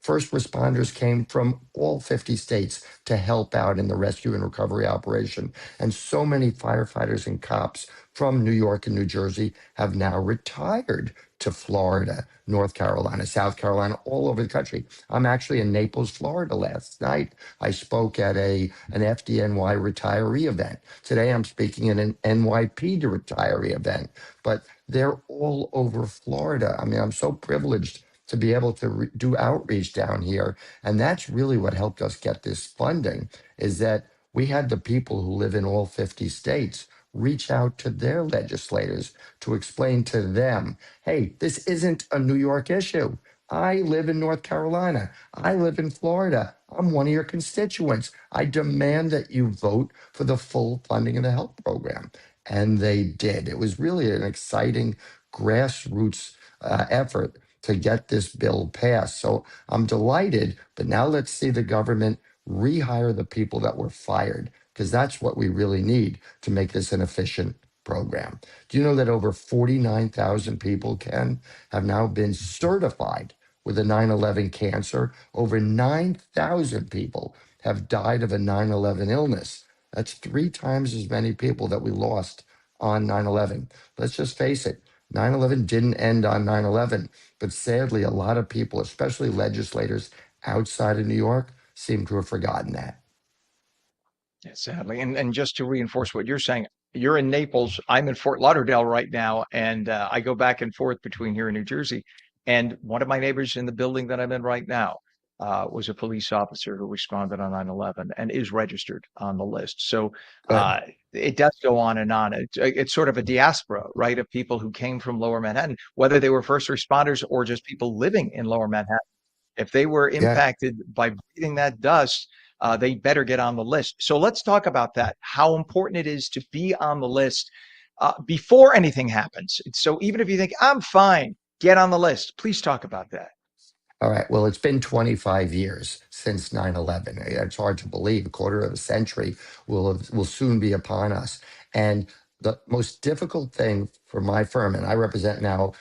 Speaker 6: First responders came from all 50 states to help out in the rescue and recovery operation. And so many firefighters and cops from New York and New Jersey have now retired to Florida, North Carolina, South Carolina, all over the country. I'm actually in Naples, Florida last night. I spoke at an FDNY retiree event. Today I'm speaking at an NYPD retiree event. But they're all over Florida. I mean, I'm so privileged to be able to do outreach down here. And that's really what helped us get this funding, is that we had the people who live in all 50 states reach out to their legislators to explain to them, hey, this isn't a New York issue. I live in North Carolina. I live in Florida. I'm one of your constituents. I demand that you vote for the full funding of the health program. And they did. It was really an exciting grassroots effort to get this bill passed. So I'm delighted, but now let's see the government rehire the people that were fired, because that's what we really need to make this an efficient program. Do you know that over 49,000 people, Ken, have now been certified with a 9/11 cancer? Over 9,000 people have died of a 9/11 illness. That's 3 times as many people that we lost on 9/11. Let's just face it, 9/11 didn't end on 9/11, but sadly, a lot of people, especially legislators outside of New York, seem to have forgotten that.
Speaker 1: Yeah, sadly. And just to reinforce what you're saying, you're in Naples. I'm in Fort Lauderdale right now, and I go back and forth between here and New Jersey. And one of my neighbors in the building that I'm in right now was a police officer who responded on 9/11 and is registered on the list. So
Speaker 6: Good.
Speaker 1: it does go on and on. It's sort of a diaspora, right, of people who came from Lower Manhattan, whether they were first responders or just people living in Lower Manhattan. If they were
Speaker 6: Yeah.
Speaker 1: impacted by breathing that dust, they better get on the list. So let's talk about that, how important it is to be on the list before anything happens. So even if you think, I'm fine, get on the list. Please talk about that.
Speaker 6: All right. Well, it's been 25 years since 9/11. It's hard to believe. A quarter of a century will soon be upon us. And the most difficult thing for my firm, and I represent now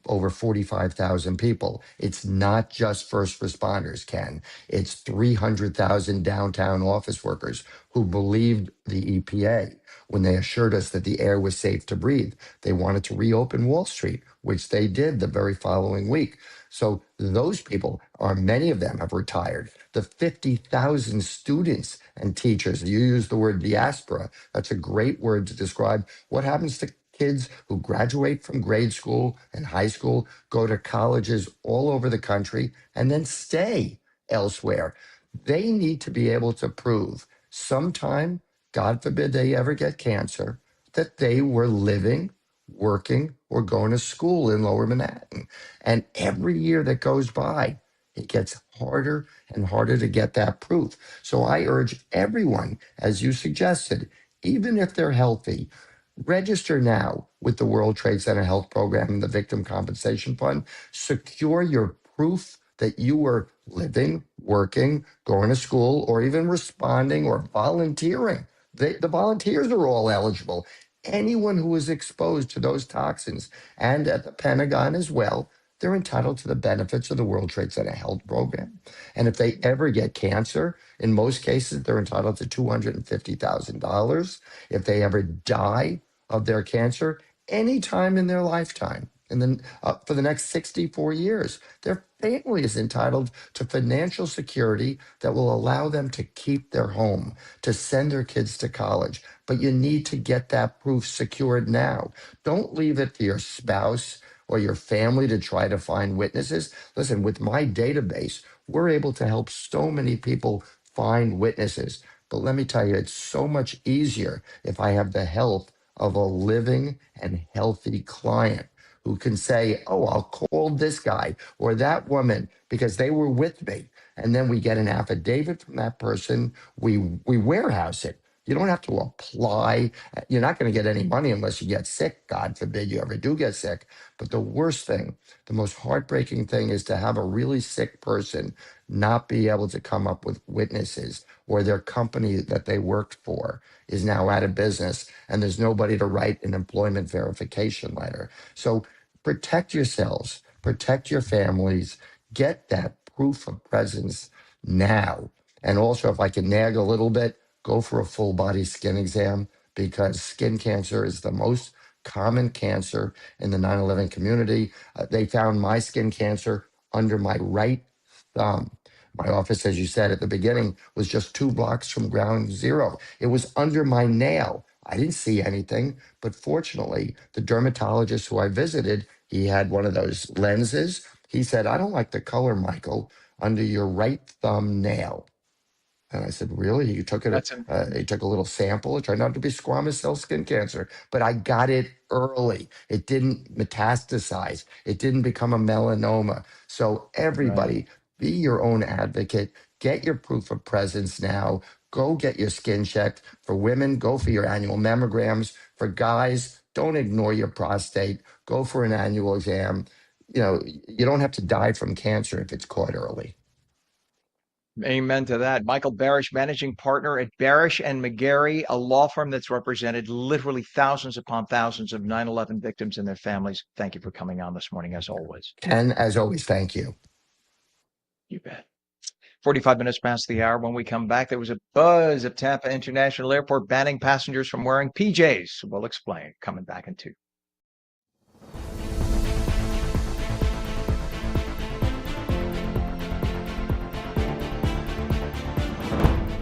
Speaker 6: over 45,000 people, it's not just first responders, Ken. It's 300,000 downtown office workers who believed the EPA when they assured us that the air was safe to breathe. They wanted to reopen Wall Street, which they did the very following week. So those people are, many of them have retired. The 50,000 students and teachers, you use the word diaspora. That's a great word to describe what happens to kids who graduate from grade school and high school, go to colleges all over the country, and then stay elsewhere. They need to be able to prove sometime, God forbid they ever get cancer, that they were living, working, or going to school in Lower Manhattan. And every year that goes by, it gets harder and harder to get that proof. So I urge everyone, as you suggested, even if they're healthy, register now with the World Trade Center Health Program and the Victim Compensation Fund. Secure your proof that you were living, working, going to school, or even responding or volunteering. The volunteers are all eligible. Anyone who is exposed to those toxins, and at the Pentagon as well, they're entitled to the benefits of the World Trade Center Health Program. And if they ever get cancer, in most cases, they're entitled to $250,000. If they ever die of their cancer, any time in their lifetime, and then for the next 64 years, their family is entitled to financial security that will allow them to keep their home, to send their kids to college. But you need to get that proof secured now. Don't leave it to your spouse or your family to try to find witnesses. Listen, with my database, we're able to help so many people find witnesses. But let me tell you, it's so much easier if I have the help of a living and healthy client who can say, oh, I'll call this guy or that woman because they were with me. And then we get an affidavit from that person. We warehouse it. You don't have to apply. You're not going to get any money unless you get sick. God forbid you ever do get sick. But the worst thing, the most heartbreaking thing is to have a really sick person not be able to come up with witnesses, or their company that they worked for is now out of business and there's nobody to write an employment verification letter. So protect yourselves, protect your families, get that proof of presence now. And also, if I can nag a little bit, go for a full body skin exam, because skin cancer is the most common cancer in the 9/11 community. They found my skin cancer under my right thumb. My office, as you said at the beginning, was just 2 blocks from ground zero. It was under my nail. I didn't see anything, but fortunately, the dermatologist who I visited, he had one of those lenses. He said, I don't like the color, Michael, under your right thumb nail. And I said, really? You took it?
Speaker 1: That's an,
Speaker 6: He took a little sample. It turned out to be squamous cell skin cancer, but I got it early. It didn't metastasize. It didn't become a melanoma. So
Speaker 1: right.
Speaker 6: everybody, be your own advocate. Get your proof of presence now. Go get your skin checked. For women, go for your annual mammograms. For guys, don't ignore your prostate. Go for an annual exam. You know, you don't have to die from cancer if it's caught early.
Speaker 1: Amen to that. Michael Barish, managing partner at Barish and McGarry, a law firm that's represented literally thousands upon thousands of 9/11 victims and their families. Thank you for coming on this morning, as always.
Speaker 6: Ken, as always, thank you.
Speaker 1: You bet. 45 minutes past the hour. When we come back, there was a buzz at Tampa International Airport banning passengers from wearing PJs. We'll explain. Coming back in 2.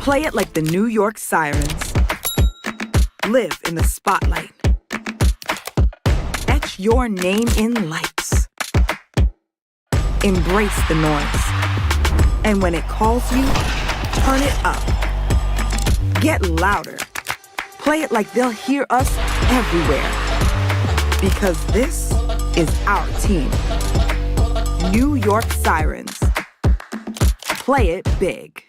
Speaker 4: Play it like the New York Sirens. Live in the spotlight. Etch your name in lights. Embrace the noise. And when it calls you, turn it up. Get louder. Play it like they'll hear us everywhere. Because this is our team. New York Sirens. Play it big.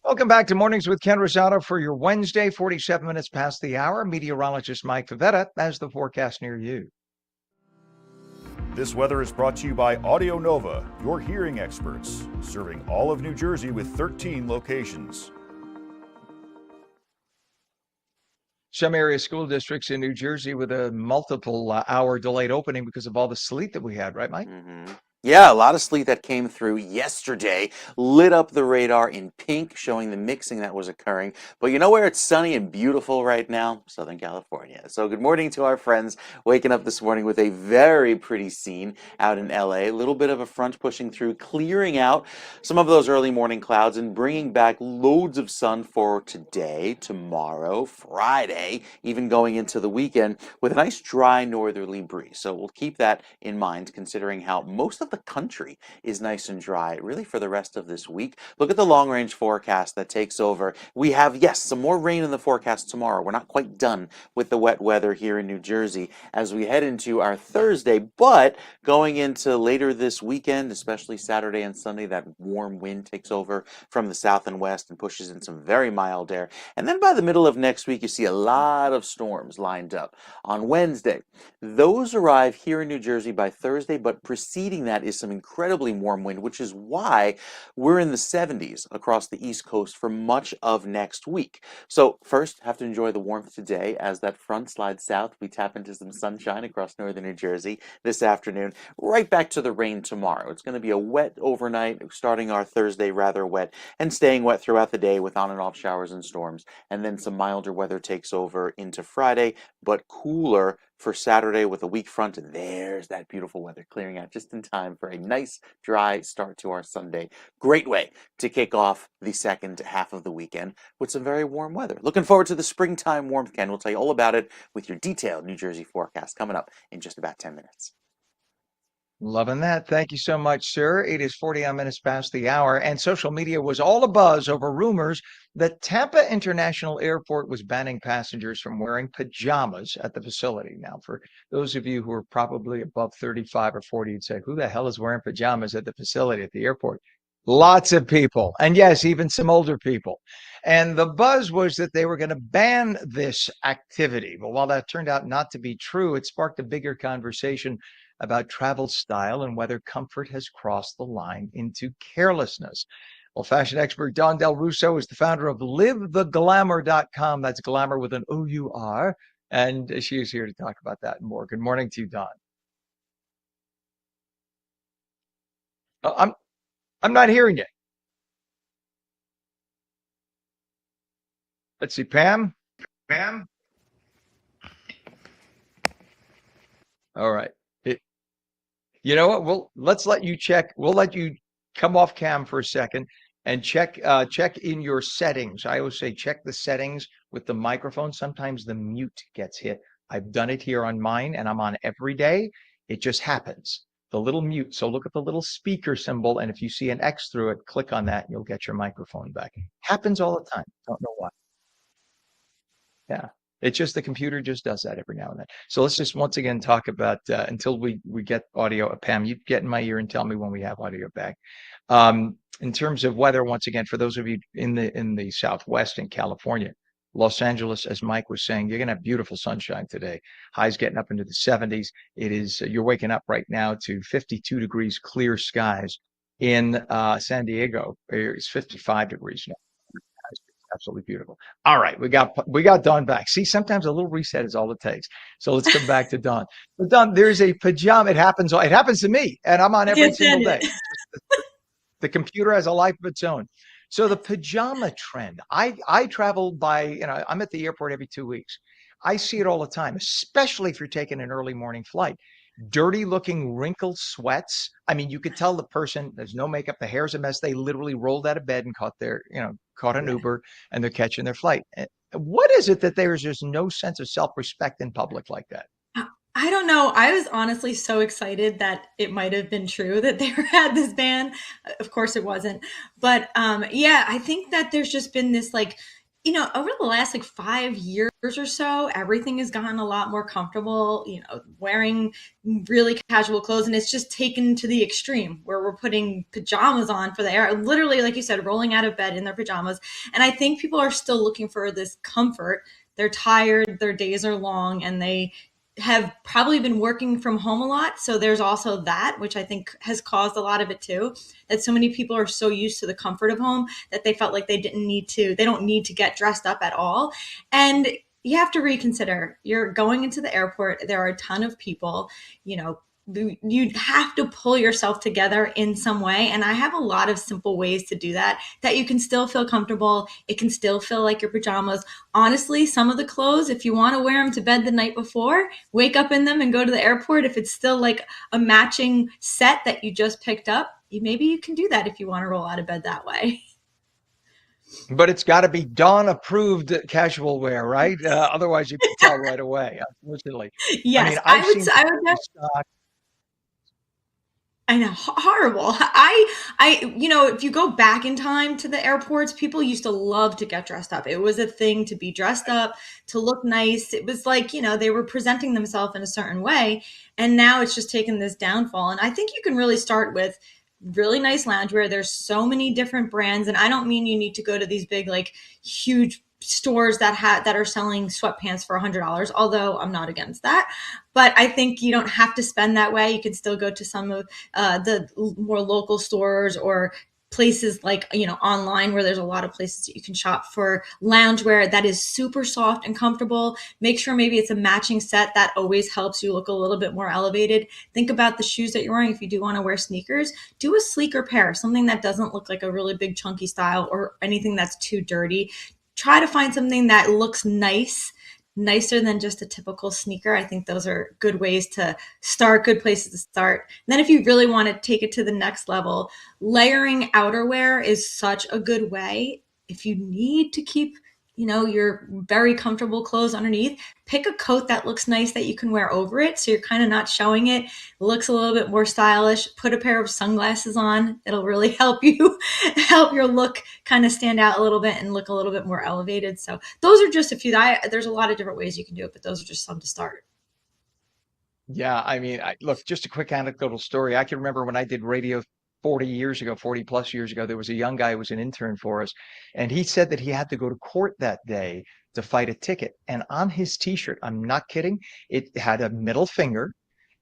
Speaker 1: Welcome back to Mornings with Ken Rosato for your Wednesday, 47 minutes past the hour. Meteorologist Mike Favetta has the forecast near you.
Speaker 2: This weather is brought to you by Audio Nova, your hearing experts, serving all of New Jersey with 13 locations.
Speaker 1: Some area school districts in New Jersey with a multiple hour delayed opening because of all the sleet that we had, right, Mike?
Speaker 3: Yeah, a lot of sleet that came through yesterday lit up the radar in pink, showing the mixing that was occurring. But you know where it's sunny and beautiful right now? Southern California. So good morning to our friends waking up this morning with a very pretty scene out in LA. A little bit of a front pushing through, clearing out some of those early morning clouds and bringing back loads of sun for today, tomorrow, Friday, even going into the weekend with a nice dry northerly breeze. So we'll keep that in mind, considering how most of the country is nice and dry really for the rest of this week. Look at the long range forecast that takes over. We have, yes, some more rain in the forecast tomorrow. We're not quite done with the wet weather here in New Jersey as we head into our Thursday, but going into later this weekend, especially Saturday and Sunday, that warm wind takes over from the south and west and pushes in some very mild air. And then by the middle of next week, you see a lot of storms lined up. On Wednesday, those arrive here in New Jersey by Thursday, but preceding that is some incredibly warm wind, which is why we're in the 70s across the East Coast for much of next week. So first, have to enjoy the warmth today as that front slides south. We tap into some sunshine across northern New Jersey this afternoon. Right back to the rain tomorrow. It's going to be a wet overnight, starting our Thursday rather wet and staying wet throughout the day with on and off showers and storms. And then some milder weather takes over into Friday, but cooler for Saturday with a weak front. And there's that beautiful weather clearing out just in time for a nice dry start to our Sunday. Great way to kick off the second half of the weekend with some very warm weather. Looking forward to the springtime warmth, Ken. We'll tell you all about it with your detailed New Jersey forecast coming up in just about 10 minutes.
Speaker 1: Loving that. Thank you so much, sir. It is 49 minutes past the hour, and social media was all abuzz over rumors that Tampa International Airport was banning passengers from wearing pajamas at the facility. Now, for those of you who are probably above 35 or 40, you'd say, who the hell is wearing pajamas at the facility at the airport? Lots of people. And yes, even some older people. And the buzz was that they were going to ban this activity. But while that turned out not to be true, it sparked a bigger conversation about travel style and whether comfort has crossed the line into carelessness. Well, fashion expert Don Del Russo is the founder of LiveTheGlamour.com. That's glamour with an O-U-R. And she is here to talk about that and more. Good morning to you, Don. Oh, I'm not hearing it. Let's see, Pam.
Speaker 2: Pam?
Speaker 1: All right. You know what? Let's let you check. We'll let you come off cam for a second and check in your settings. I always say check the settings with the microphone. Sometimes the mute gets hit. I've done it here on mine and I'm on every day. It just happens. The little mute. So look at the little speaker symbol, and if you see an X through it, click on that and you'll get your microphone back. Happens all the time. Don't know why. Yeah. It's just the computer just does that every now and then. So let's just once again talk about until we get audio. Pam, you get in my ear and tell me when we have audio back. In terms of weather, once again, for those of you in the Southwest in California, Los Angeles, as Mike was saying, you're gonna have beautiful sunshine today. Highs getting up into the 70s. It is you're waking up right now to 52 degrees, clear skies. In San Diego, it's 55 degrees now. Absolutely beautiful. All right, we got Dawn back. See, sometimes a little reset is all it takes. So let's come back to Dawn. But Dawn, there's a pajama. It happens to me, and I'm on every single day. The computer has a life of its own. So the pajama trend, I travel by, I'm at the airport every 2 weeks. I see it all the time, especially if you're taking an early morning flight. Dirty looking wrinkled sweats. I mean, you could tell the person, there's no makeup, the hair's a mess. They literally rolled out of bed and caught an Uber, and they're catching their flight. What is it that there's just no sense of self-respect in public like that?
Speaker 7: I don't know. I was honestly so excited that it might have been true that they had this ban. Of course it wasn't. But yeah, I think that there's just been this over the last 5 years or so, everything has gotten a lot more comfortable, wearing really casual clothes. And it's just taken to the extreme where we're putting pajamas on for the air, literally, like you said, rolling out of bed in their pajamas. And I think people are still looking for this comfort. They're tired, their days are long, and they have probably been working from home a lot. So there's also that, which I think has caused a lot of it too, that so many people are so used to the comfort of home that they felt like they don't need to get dressed up at all. And you have to reconsider, you're going into the airport. There are a ton of people, you have to pull yourself together in some way. And I have a lot of simple ways to do that you can still feel comfortable. It can still feel like your pajamas. Honestly, some of the clothes, if you want to wear them to bed the night before, wake up in them and go to the airport. If it's still like a matching set that you just picked up, maybe you can do that if you want to roll out of bed that way.
Speaker 1: But it's got to be Dawn approved casual wear, right? Otherwise you can tell right away, unfortunately.
Speaker 7: Yes,
Speaker 1: I mean, I've seen
Speaker 7: I know, horrible. If you go back in time to the airports, people used to love to get dressed up. It was a thing to be dressed up, to look nice. It was like, they were presenting themselves in a certain way. And now it's just taken this downfall. And I think you can really start with really nice loungewear. There's so many different brands. And I don't mean you need to go to these big, huge stores that are selling sweatpants for $100, although I'm not against that. But I think you don't have to spend that way. You can still go to some of the more local stores or places online, where there's a lot of places that you can shop for loungewear that is super soft and comfortable. Make sure maybe it's a matching set. That always helps you look a little bit more elevated. Think about the shoes that you're wearing. If you do want to wear sneakers, do a sleeker pair, something that doesn't look like a really big chunky style or anything that's too dirty. Try to find something that looks nicer than just a typical sneaker. I think those are good ways to start, good places to start. And then if you really want to take it to the next level, layering outerwear is such a good way. If you need to keep, your very comfortable clothes underneath, pick a coat that looks nice that you can wear over it, so you're kind of not showing it. It looks a little bit more stylish. Put a pair of sunglasses on. It'll really help your look kind of stand out a little bit and look a little bit more elevated. So those are just a few. There's a lot of different ways you can do it, but those are just some to start.
Speaker 1: Yeah, I mean, look, just a quick anecdotal story. I can remember when I did radio 40 plus years ago, there was a young guy who was an intern for us, and he said that he had to go to court that day to fight a ticket. And on his T-shirt, I'm not kidding, it had a middle finger,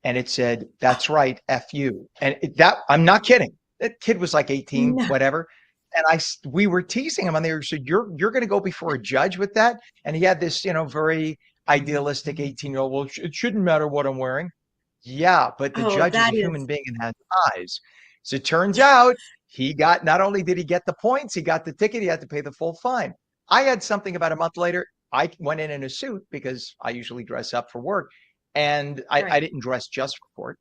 Speaker 1: and it said, "That's right, F you." And I'm not kidding. That kid was like 18,
Speaker 7: No.
Speaker 1: whatever. And we were teasing him on there. Said, "You're going to go before a judge with that?" And he had this, very idealistic 18-year-old, well, it shouldn't matter what I'm wearing. Yeah, but the
Speaker 7: Oh,
Speaker 1: judge is
Speaker 7: that
Speaker 1: a human
Speaker 7: is
Speaker 1: being and has eyes. So it turns out he got, not only did he get the points, he got the ticket, he had to pay the full fine. I had something about a month later. I went in a suit because I usually dress up for work. And I
Speaker 7: right.
Speaker 1: didn't dress just for court,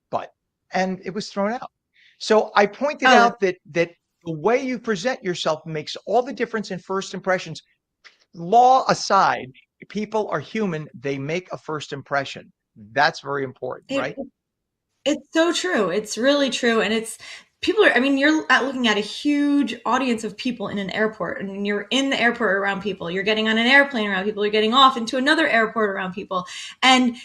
Speaker 1: and it was thrown out. So I pointed
Speaker 7: Oh, that,
Speaker 1: out that the way you present yourself makes all the difference in first impressions. Law aside, people are human. They make a first impression. That's very important,
Speaker 7: it
Speaker 1: right?
Speaker 7: it's so true. It's really true. And it's people are, I mean, you're looking at a huge audience of people in an airport, and you're in the airport around people. You're getting on an airplane around people. You're getting off into another airport around people. And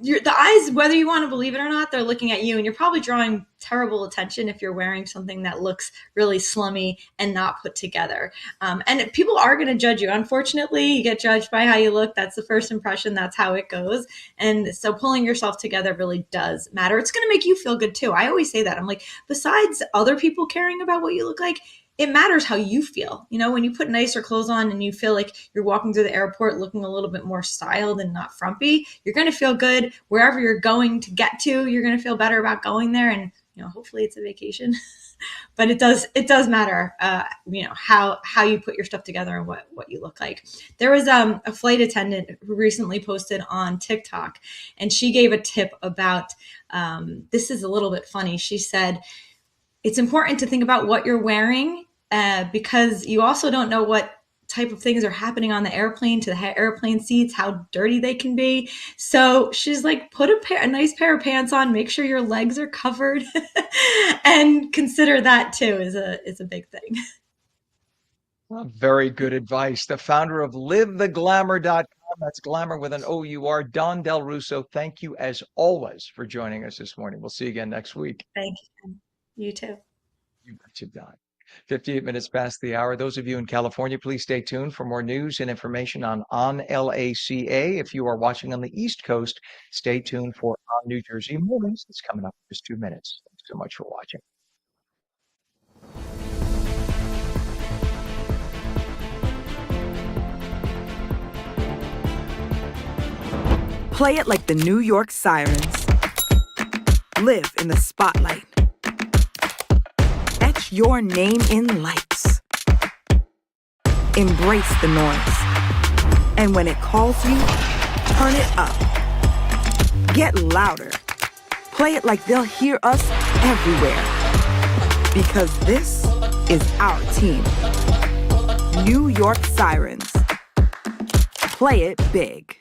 Speaker 7: the eyes, whether you want to believe it or not, they're looking at you, and you're probably drawing terrible attention if you're wearing something that looks really slummy and not put together. And people are going to judge you. Unfortunately, you get judged by how you look. That's the first impression. That's how it goes. And so pulling yourself together really does matter. It's going to make you feel good too. I always say that. I'm like, besides other people caring about what you look like, it matters how you feel. You know, when you put nicer clothes on and you feel like you're walking through the airport looking a little bit more styled and not frumpy, you're going to feel good wherever you're going to get to. You're going to feel better about going there. And, you know, hopefully it's a vacation, but it does matter, you know, how you put your stuff together and what you look like. There was a flight attendant who recently posted on TikTok, and she gave a tip about, this is a little bit funny. She said, it's important to think about what you're wearing, because you also don't know what type of things are happening on the airplane, to the airplane seats, how dirty they can be. So she's like, put a nice pair of pants on, make sure your legs are covered, and consider that too is a big thing.
Speaker 1: Well, very good advice. The founder of livetheglamour.com. That's glamour with an O-U-R. Don Del Russo, thank you as always for joining us this morning. We'll see you again next week.
Speaker 7: Thank you. You too.
Speaker 1: You betcha, Don. 58 minutes past the hour. Those of you in California, please stay tuned for more news and information on LACA. If you are watching on the East Coast, stay tuned for On New Jersey Mornings. It's coming up in just 2 minutes. Thanks so much for watching.
Speaker 4: Play it like the New York Sirens. Live in the spotlight. Etch your name in lights. Embrace the noise. And when it calls you, turn it up. Get louder. Play it like they'll hear us everywhere. Because this is our team. New York Sirens. Play it big.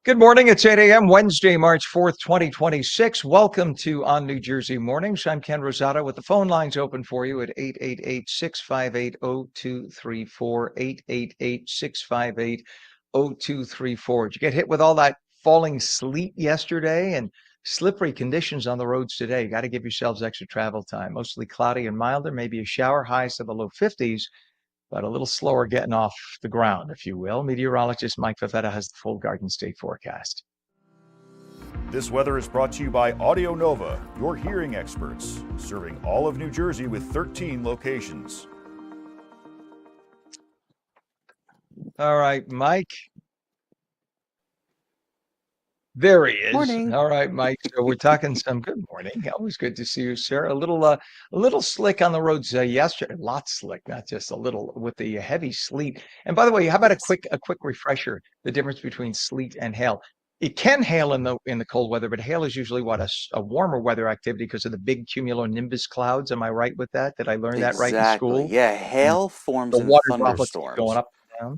Speaker 1: Good morning. It's 8 a.m. Wednesday, March 4th, 2026. Welcome to On New Jersey Mornings. I'm Ken Rosato with the phone lines open for you at 888-658-0234, 888-658-0234. Did you get hit with all that falling sleet yesterday and Slippery conditions on the roads today. Got to give yourselves extra travel time. Mostly cloudy and milder, maybe a shower, highs to the low 50s, but a little slower getting off the ground, if you will. Meteorologist Mike Favetta has the full Garden State forecast.
Speaker 2: This weather is brought to you by Audio Nova, your hearing experts, serving all of New Jersey with 13 locations.
Speaker 1: All right, Mike. There he is.
Speaker 3: Morning.
Speaker 1: All right, Mike. So we're talking some good morning. Always good to see you, sir. A little slick on the roads yesterday. A lot slick, not just a little with the heavy sleet. And by the way, how about
Speaker 3: Yes.
Speaker 1: a quick refresher, the difference between sleet and hail? It can hail in the cold weather, but hail is usually what a warmer weather activity because of the big cumulonimbus clouds. Am I right with that? Did I learn that right in
Speaker 3: Exactly.
Speaker 1: school?
Speaker 3: Yeah,
Speaker 1: And
Speaker 3: hail forms
Speaker 1: the
Speaker 3: in
Speaker 1: water droplets keep going
Speaker 3: thunderstorms.
Speaker 1: up and down.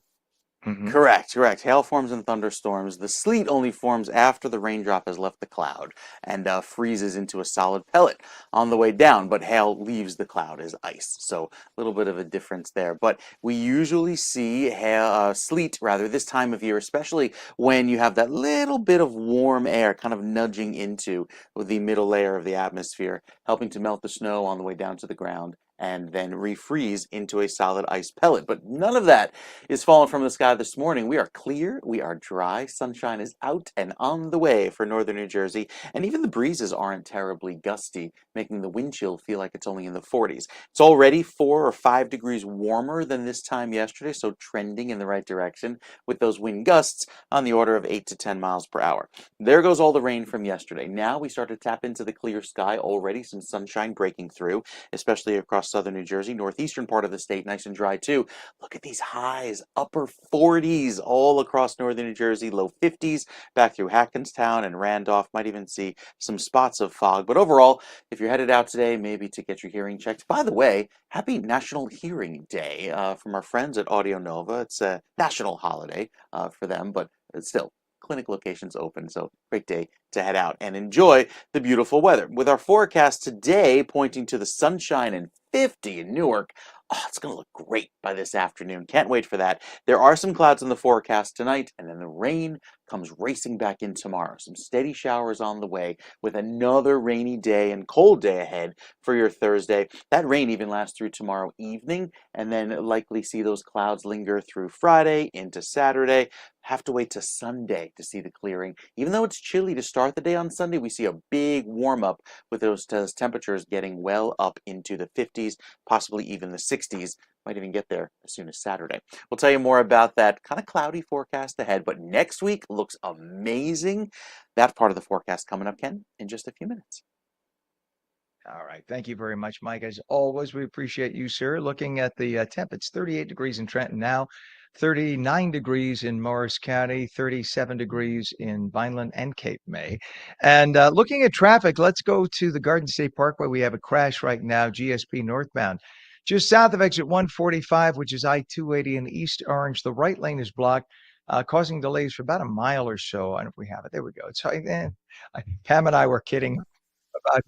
Speaker 1: Hmm.
Speaker 3: Correct, correct. Hail forms in thunderstorms. The sleet only forms after the raindrop has left the cloud and freezes into a solid pellet on the way down, but hail leaves the cloud as ice. So a little bit of a difference there. But we usually see hail, sleet rather this time of year, especially when you have that little bit of warm air kind of nudging into the middle layer of the atmosphere, helping to melt the snow on the way down to the ground and then refreeze into a solid ice pellet. But none of that is falling from the sky this morning. We are clear, we are dry, sunshine is out and on the way for northern New Jersey, and even the breezes aren't terribly gusty, making the wind chill feel like it's only in the 40s. It's already 4 or 5 degrees warmer than this time yesterday, so trending in the right direction with those wind gusts on the order of 8 to 10 miles per hour. There goes all the rain from yesterday. Now we start to tap into the clear sky, already some sunshine breaking through, especially across southern New Jersey, northeastern part of the state, nice and dry too. Look at these highs, upper 40s all across northern New Jersey, low 50s back through Hackenstown and Randolph. Might even see some spots of fog. But overall, if you're headed out today, maybe to get your hearing checked. By the way, happy National Hearing Day from our friends at Audio Nova. It's a national holiday for them, but it's still clinic locations open, so great day to head out and enjoy the beautiful weather. With our forecast today pointing to the sunshine and 50 in Newark. Oh, it's going to look great by this afternoon. Can't wait for that. There are some clouds in the forecast tonight, and then the rain comes racing back in tomorrow. Some steady showers on the way with another rainy day and cold day ahead for your Thursday. That rain even lasts through tomorrow evening, and then likely see those clouds linger through Friday into Saturday. Have to wait to Sunday to see the clearing. Even though it's chilly to start the day on Sunday, we see a big warm up with those temperatures getting well up into the 50s, possibly even the 60s. Might even get there as soon as Saturday. We'll tell you more about that kind of cloudy forecast ahead, but next week looks amazing. That part of the forecast coming up, Ken, in just a few minutes.
Speaker 1: All right. Thank you very much, Mike. As always, we appreciate you, sir. Looking at the temp, it's 38 degrees in Trenton now, 39 degrees in Morris County, 37 degrees in Vineland and Cape May. And looking at traffic, let's go to the Garden State Parkway. We have a crash right now, GSP northbound. Just south of exit 145, which is I-280 in East Orange, the right lane is blocked, causing delays for about a mile or so. And if we have it, there we go. It's Pam and I were kidding about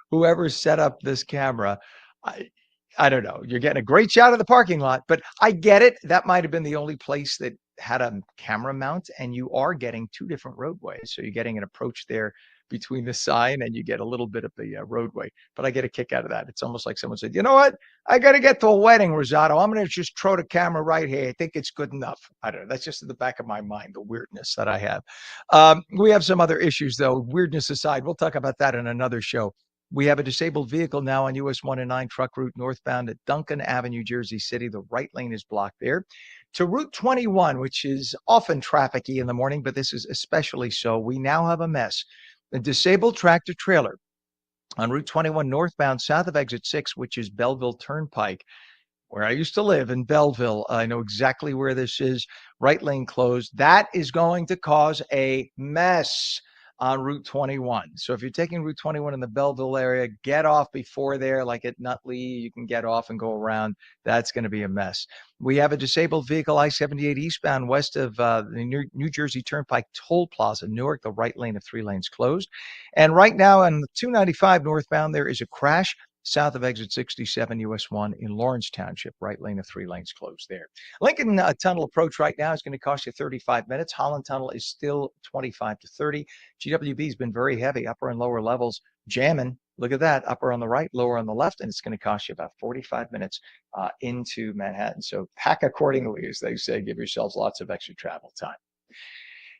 Speaker 1: whoever set up this camera. I don't know. You're getting a great shot of the parking lot, but I get it. That might have been the only place that had a camera mount, and you are getting 2 different roadways. So you're getting an approach there between the sign and you get a little bit of the roadway. But I get a kick out of that. It's almost like someone said, you know what? I got to get to a wedding, Rosato. I'm going to just throw the camera right here. I think it's good enough. I don't know. That's just in the back of my mind, the weirdness that I have. We have some other issues, though. Weirdness aside, we'll talk about that in another show. We have a disabled vehicle now on US 1 and 9 truck route northbound at Duncan Avenue, Jersey City. The right lane is blocked there. To Route 21, which is often trafficy in the morning, but this is especially so, we now have a mess. A disabled tractor trailer on Route 21 northbound south of exit 6, which is Belleville Turnpike, where I used to live in Belleville. I know exactly where this is. Right lane closed. That is going to cause a mess on Route 21. So if you're taking Route 21 in the Belleville area, get off before there, like at Nutley. You can get off and go around. That's going to be a mess. We have a disabled vehicle, I-78 eastbound west of the New Jersey Turnpike Toll Plaza, Newark. The right lane of 3 lanes closed. And right now on the 295 northbound, there is a crash south of exit 67 US 1 in Lawrence Township. Right lane of 3 lanes closed there. Lincoln Tunnel approach right now is going to cost you 35 minutes. Holland Tunnel is still 25 to 30. GWB has been very heavy, upper and lower levels, jamming. Look at that, upper on the right, lower on the left, and it's going to cost you about 45 minutes into Manhattan. So pack accordingly, as they say. Give yourselves lots of extra travel time.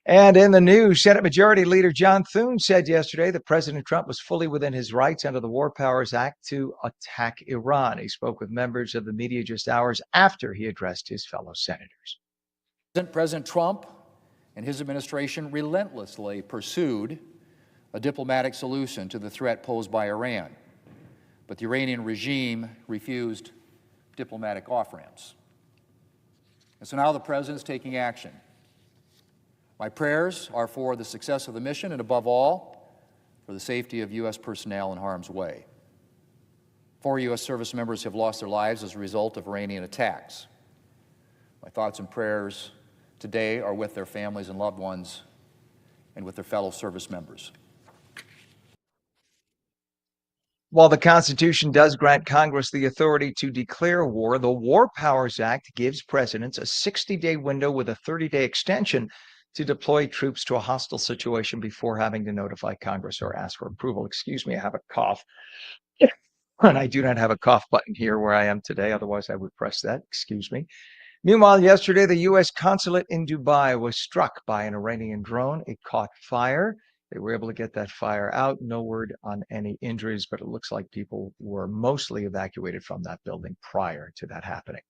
Speaker 1: And in the news, Senate Majority Leader John Thune said yesterday that President Trump was fully within his rights under the War Powers Act to attack Iran. He spoke with members of the media just hours after he addressed his fellow senators.
Speaker 8: President Trump and his administration relentlessly pursued a diplomatic solution to the threat posed by Iran, but the Iranian regime refused diplomatic off-ramps. And so now the president is taking action. My prayers are for the success of the mission and, above all, for the safety of U.S. personnel in harm's way. 4 U.S. service members have lost their lives as a result of Iranian attacks. My thoughts and prayers today are with their families and loved ones and with their fellow service members.
Speaker 1: While the Constitution does grant Congress the authority to declare war, the War Powers Act gives presidents a 60-day window with a 30-day extension to deploy troops to a hostile situation before having to notify Congress or ask for approval. Excuse me, I have a cough. And I do not have a cough button here where I am today. Otherwise, I would press that. Excuse me. Meanwhile, yesterday, the U.S. consulate in Dubai was struck by an Iranian drone. It caught fire. They were able to get that fire out. No word on any injuries, but it looks like people were mostly evacuated from that building prior to that happening.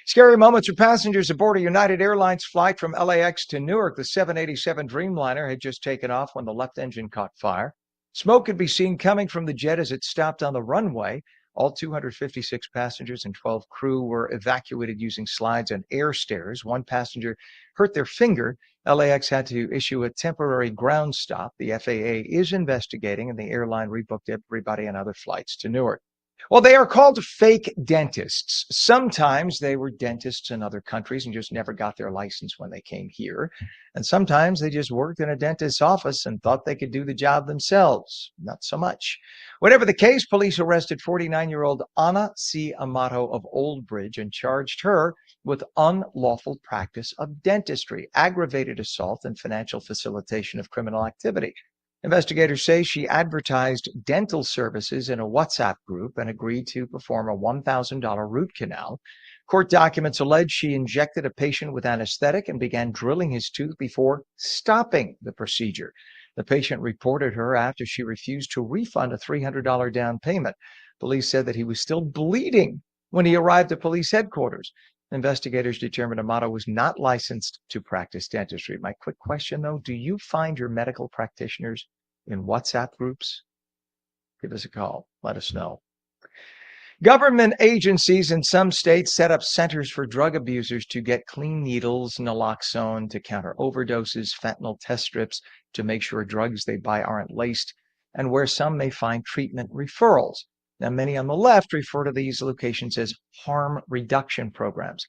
Speaker 1: Scary moments for passengers aboard a United Airlines flight from LAX to Newark. The 787 Dreamliner had just taken off when the left engine caught fire. Smoke could be seen coming from the jet as it stopped on the runway. All 256 passengers and 12 crew were evacuated using slides and air stairs. One passenger hurt their finger. LAX had to issue a temporary ground stop. The FAA is investigating, and the airline rebooked everybody on other flights to Newark. Well, they are called fake dentists. Sometimes they were dentists in other countries and just never got their license when they came here. And sometimes they just worked in a dentist's office and thought they could do the job themselves. Not so much. Whatever the case, police arrested 49-year-old Anna C. Amato of Old Bridge and charged her with unlawful practice of dentistry, aggravated assault, and financial facilitation of criminal activity. Investigators say she advertised dental services in a WhatsApp group and agreed to perform a $1,000 root canal. Court documents allege she injected a patient with anesthetic and began drilling his tooth before stopping the procedure. The patient reported her after she refused to refund a $300 down payment. Police said that he was still bleeding when he arrived at police headquarters. Investigators determined Amato was not licensed to practice dentistry. My quick question, though, do you find your medical practitioners in WhatsApp groups? Give us a call. Let us know. Government agencies in some states set up centers for drug abusers to get clean needles, naloxone to counter overdoses, fentanyl test strips to make sure drugs they buy aren't laced, and where some may find treatment referrals. Now, many on the left refer to these locations as harm reduction programs.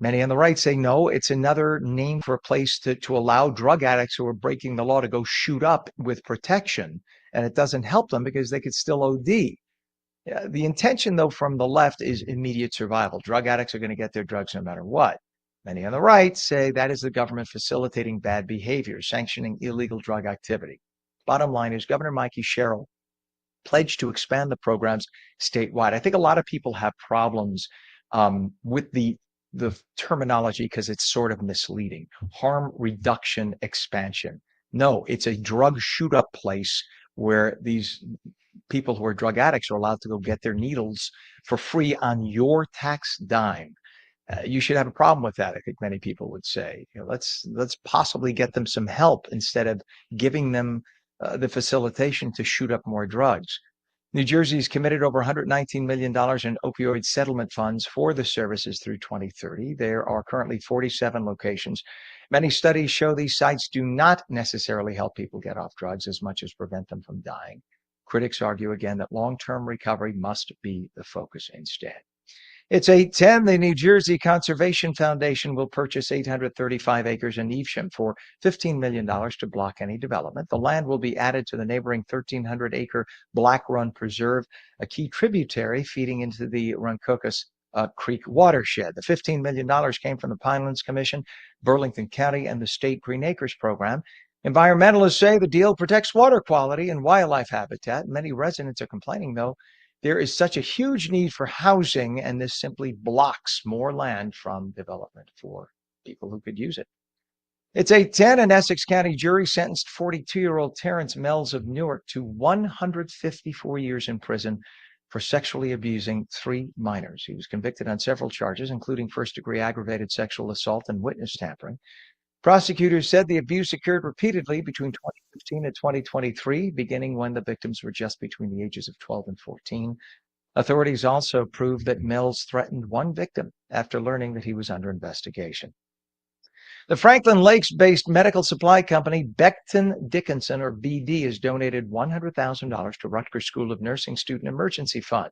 Speaker 1: Many on the right say, no, it's another name for a place to allow drug addicts who are breaking the law to go shoot up with protection. And it doesn't help them because they could still OD. The intention, though, from the left is immediate survival. Drug addicts are going to get their drugs no matter what. Many on the right say that is the government facilitating bad behavior, sanctioning illegal drug activity. Bottom line is Governor Mikey Sherrill pledged to expand the programs statewide. I think a lot of people have problems with the terminology because it's sort of misleading. Harm reduction expansion. No, it's a drug shoot-up place where these people who are drug addicts are allowed to go get their needles for free on your tax dime. You should have a problem with that, I think many people would say. Let's possibly get them some help instead of giving them the facilitation to shoot up more drugs. New Jersey's committed over $119 million in opioid settlement funds for the services through 2030. There are currently 47 locations. Many studies show these sites do not necessarily help people get off drugs as much as prevent them from dying. Critics argue again that long-term recovery must be the focus instead. It's 8:10. The New Jersey Conservation Foundation will purchase 835 acres in Evesham for $15 million to block any development. The land will be added to the neighboring 1,300-acre Black Run Preserve, a key tributary feeding into the Runcocus Creek watershed. The $15 million came from the Pinelands Commission, Burlington County, and the State Green Acres Program. Environmentalists say the deal protects water quality and wildlife habitat. Many residents are complaining, though, there is such a huge need for housing, and this simply blocks more land from development for people who could use it. It's 8:10. An Essex County jury sentenced 42-year-old Terrence Mells of Newark to 154 years in prison for sexually abusing 3 minors. He was convicted on several charges, including first-degree aggravated sexual assault and witness tampering. Prosecutors said the abuse occurred repeatedly between 2015 and 2023, beginning when the victims were just between the ages of 12 and 14. Authorities also proved that Mills threatened one victim after learning that he was under investigation. The Franklin Lakes-based medical supply company Becton Dickinson, or BD, has donated $100,000 to Rutgers School of Nursing Student Emergency Fund.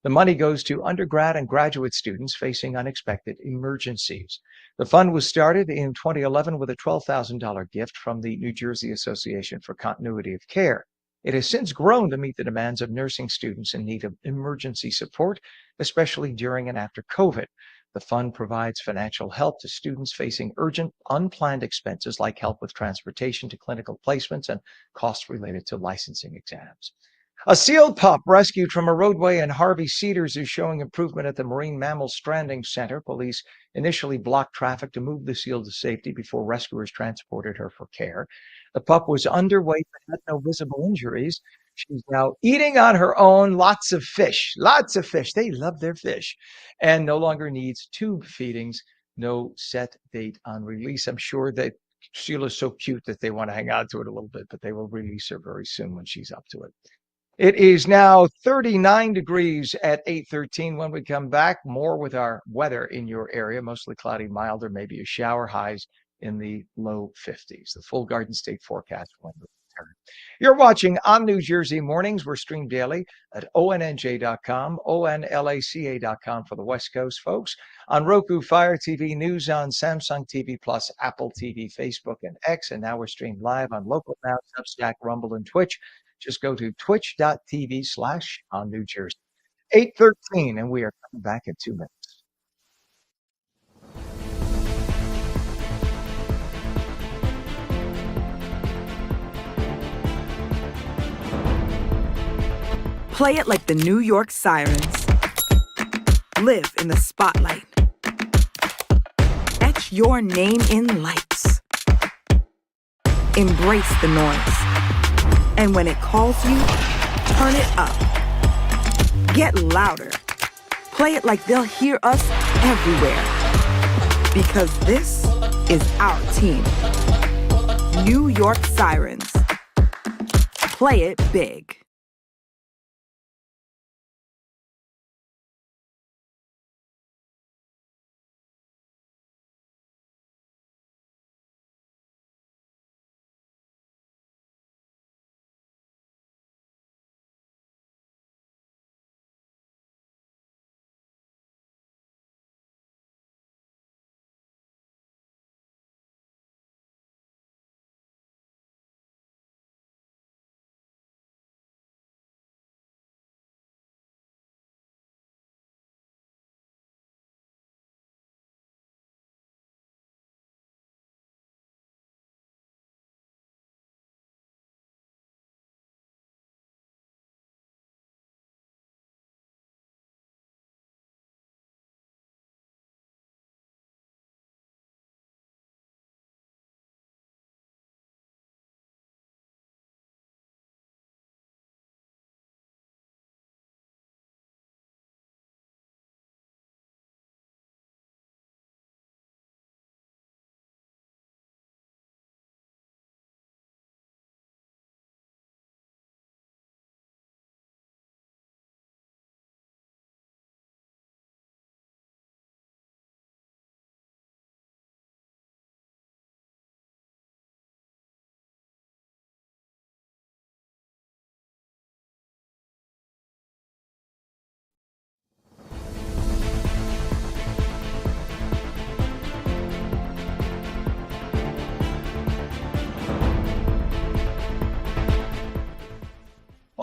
Speaker 1: The money goes to undergrad and graduate students facing unexpected emergencies. The fund was started in 2011 with a $12,000 gift from the New Jersey Association for Continuity of Care. It has since grown to meet the demands of nursing students in need of emergency support, especially during and after COVID. The fund provides financial help to students facing urgent, unplanned expenses like help with transportation to clinical placements and costs related to licensing exams. A seal pup rescued from a roadway in Harvey Cedars is showing improvement at the Marine Mammal Stranding Center. Police initially blocked traffic to move the seal to safety before rescuers transported her for care. The pup was underweight but had no visible injuries. She's now eating on her own, lots of fish. Lots of fish. They love their fish. And no longer needs tube feedings. No set date on release. I'm sure that Sheila's so cute that they want to hang on to it a little bit, but they will release her very soon when she's up to it. It is now 39 degrees at 8:13. When we come back, more with our weather in your area, mostly cloudy, milder, maybe a shower, highs in the low 50s. The full Garden State forecast when we return. You're watching On New Jersey Mornings. We're streamed daily at ONNJ.com, ONLACA.com for the West Coast folks, on Roku, Fire TV, News on Samsung TV Plus, Apple TV, Facebook, and X. And now we're streamed live on Local Now, Substack, Rumble, and Twitch. Just go to twitch.tv/on New Jersey. 8:13, and we are coming back in 2 minutes.
Speaker 4: Play it like the New York Sirens. Live in the spotlight. Etch your name in lights. Embrace the noise. And when it calls you, turn it up. Get louder. Play it like they'll hear us everywhere. Because this is our team. New York Sirens. Play it big.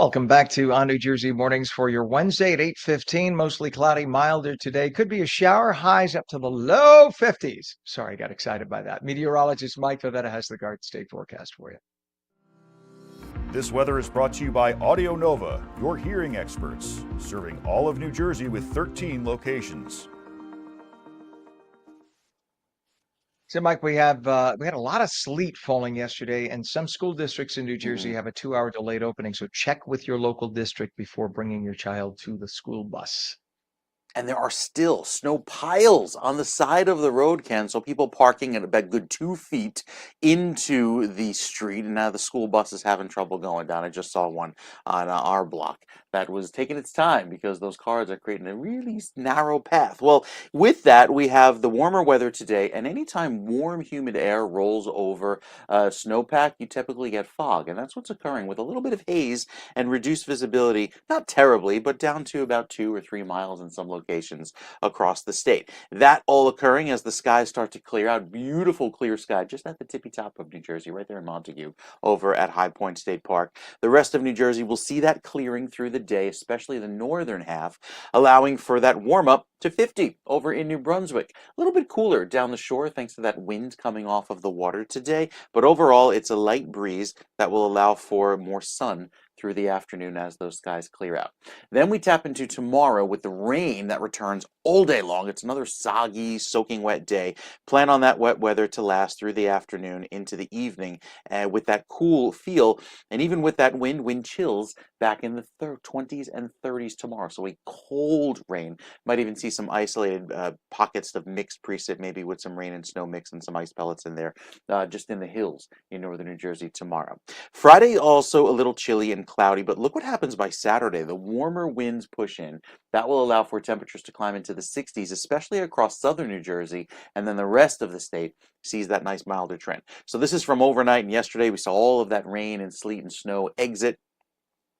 Speaker 1: Welcome back to On New Jersey Mornings for your Wednesday at 8:15. Mostly cloudy, milder today. Could be a shower. Highs up to the low 50s. Sorry, I got excited by that. Meteorologist Mike Favetta has the Garden State forecast for you.
Speaker 2: This weather is brought to you by Audio Nova, your hearing experts, serving all of New Jersey with 13 locations.
Speaker 1: So, Mike, we had a lot of sleet falling yesterday, and some school districts in New Jersey have a 2-hour delayed opening. So check with your local district before bringing your child to the school bus.
Speaker 3: And there are still snow piles on the side of the road, Ken. So people parking at about good 2 feet into the street. And now the school bus is having trouble going down. I just saw one on our block that was taking its time because those cars are creating a really narrow path. Well, with that, we have the warmer weather today. And anytime warm, humid air rolls over snowpack, you typically get fog. And that's what's occurring with a little bit of haze and reduced visibility. Not terribly, but down to about 2 or 3 miles in some locations across the state. That all occurring as the skies start to clear out. Beautiful clear sky just at the tippy top of New Jersey, right there in Montague, over at High Point State Park. The rest of New Jersey will see that clearing through the day, especially the northern half, allowing for that warm up to 50 over in New Brunswick. A little bit cooler down the shore thanks to that wind coming off of the water today, but overall it's a light breeze that will allow for more sun through the afternoon as those skies clear out. Then we tap into tomorrow with the rain that returns all day long. It's another soggy, soaking wet day. Plan on that wet weather to last through the afternoon into the evening with that cool feel. And even with that wind chills back in the 20s and 30s tomorrow. So a cold rain. Might even see some isolated pockets of mixed precip, maybe with some rain and snow mix and some ice pellets in there, just in the hills in northern New Jersey tomorrow. Friday also a little chilly and cloudy, but look what happens by Saturday. The warmer winds push in. That will allow for temperatures to climb into the 60s, especially across southern New Jersey, and then the rest of the state sees that nice milder trend. So this is from overnight, and yesterday we saw all of that rain and sleet and snow exit.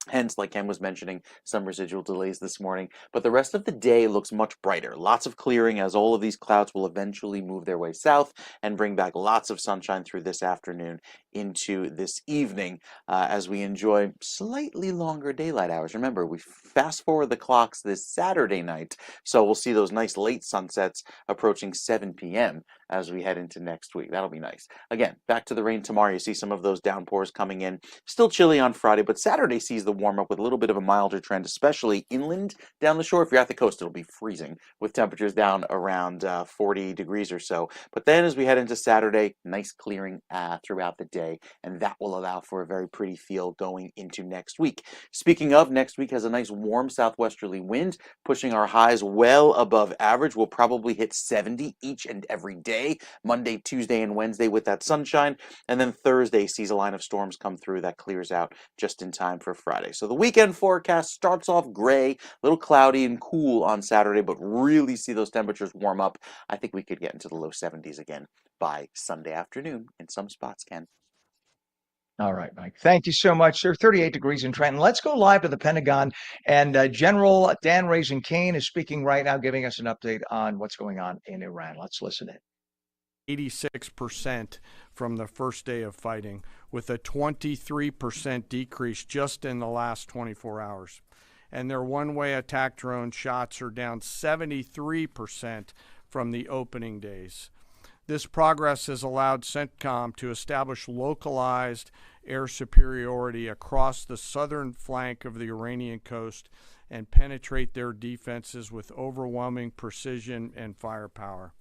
Speaker 3: Hence, like Ken was mentioning, some residual delays this morning. But the rest of the day looks much brighter. Lots of clearing as all of these clouds will eventually move their way south and bring back lots of sunshine through this afternoon into this evening as we enjoy slightly longer daylight hours. Remember, we fast forward the clocks this Saturday night, so we'll see those nice late sunsets approaching 7 p.m. as we head into next week. That'll be nice. Again, back to the rain tomorrow. You see some of those downpours coming in. Still chilly on Friday, but Saturday sees the warm up with a little bit of a milder trend, especially inland down the shore. If you're at the coast, it'll be freezing with temperatures down around 40 degrees or so. But then as we head into Saturday, nice clearing throughout the day, and that will allow for a very pretty feel going into next week. Speaking of, next week has a nice warm southwesterly wind, pushing our highs well above average. We'll probably hit 70 each and every day, Monday, Tuesday, and Wednesday with that sunshine, and then Thursday sees a line of storms come through that clears out just in time for Friday. So the weekend forecast starts off gray, a little cloudy and cool on Saturday, but really see those temperatures warm up. I think we could get into the low 70s again by Sunday afternoon in some spots, Ken.
Speaker 1: All right, Mike. Thank you so much, sir. 38 degrees in Trenton. Let's go live to the Pentagon. And General Dan Raisin Kane is speaking right now, giving us an update on what's going on in Iran. Let's listen in.
Speaker 9: 86% from the first day of fighting, with a 23% decrease just in the last 24 hours. And their one-way attack drone shots are down 73% from the opening days. This progress has allowed CENTCOM to establish localized air superiority across the southern flank of the Iranian coast and penetrate their defenses with overwhelming precision and firepower.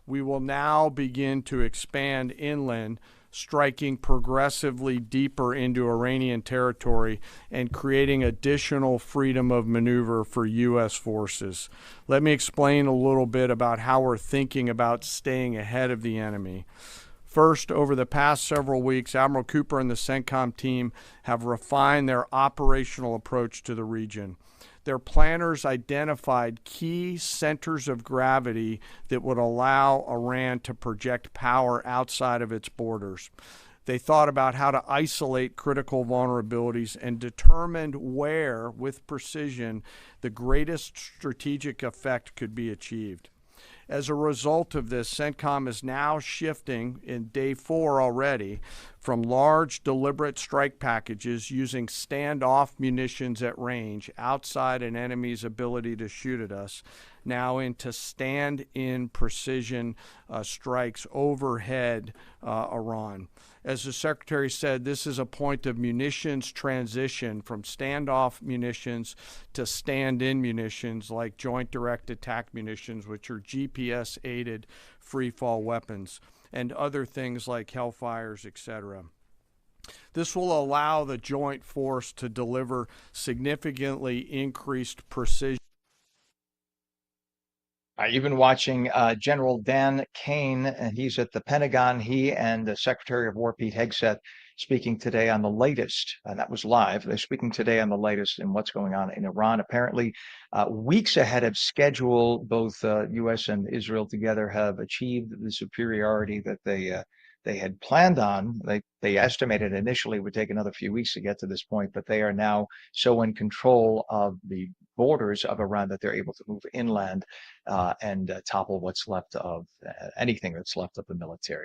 Speaker 9: We will now begin to expand inland, striking progressively deeper into Iranian territory and creating additional freedom of maneuver for U.S. forces. Let me explain a little bit about how we're thinking about staying ahead of the enemy. First, over the past several weeks, Admiral Cooper and the CENTCOM team have refined their operational approach to the region. Their planners identified key centers of gravity that would allow Iran to project power outside of its borders. They thought about how to isolate critical vulnerabilities and determined where, with precision, the greatest strategic effect could be achieved. As a result of this, CENTCOM is now shifting in day 4 already from large deliberate strike packages using standoff munitions at range outside an enemy's ability to shoot at us, now into stand-in precision strikes overhead Iran. As the Secretary said, this is a point of munitions transition from standoff munitions to stand-in munitions like Joint Direct Attack munitions, which are GPS-aided free-fall weapons, and other things like Hellfires, etc. This will allow the joint force to deliver significantly increased precision.
Speaker 1: You've been watching General Dan Kane, and he's at the Pentagon. He and the Secretary of War, Pete Hegseth, speaking today on the latest, and that was live. They're speaking today on the latest in what's going on in Iran. Apparently, weeks ahead of schedule, both U.S. and Israel together have achieved the superiority that they had planned on. They estimated initially it would take another few weeks to get to this point, but they are now so in control of the borders of Iran that they're able to move inland and topple what's left of anything that's left of the military.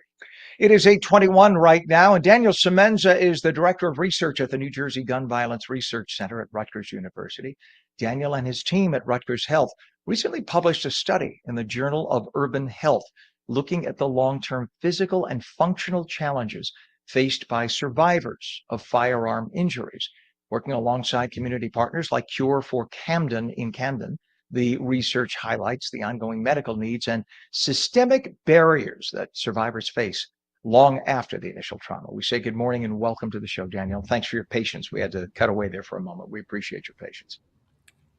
Speaker 1: It is 8:21 right now, and Daniel Semenza is the Director of Research at the New Jersey Gun Violence Research Center at Rutgers University. Daniel and his team at Rutgers Health recently published a study in the Journal of Urban Health looking at the long-term physical and functional challenges faced by survivors of firearm injuries. Working alongside community partners like Cure for Camden in Camden, the research highlights the ongoing medical needs and systemic barriers that survivors face long after the initial trauma. We say good morning and welcome to the show, Daniel. Thanks for your patience. We had to cut away there for a moment. We appreciate your patience.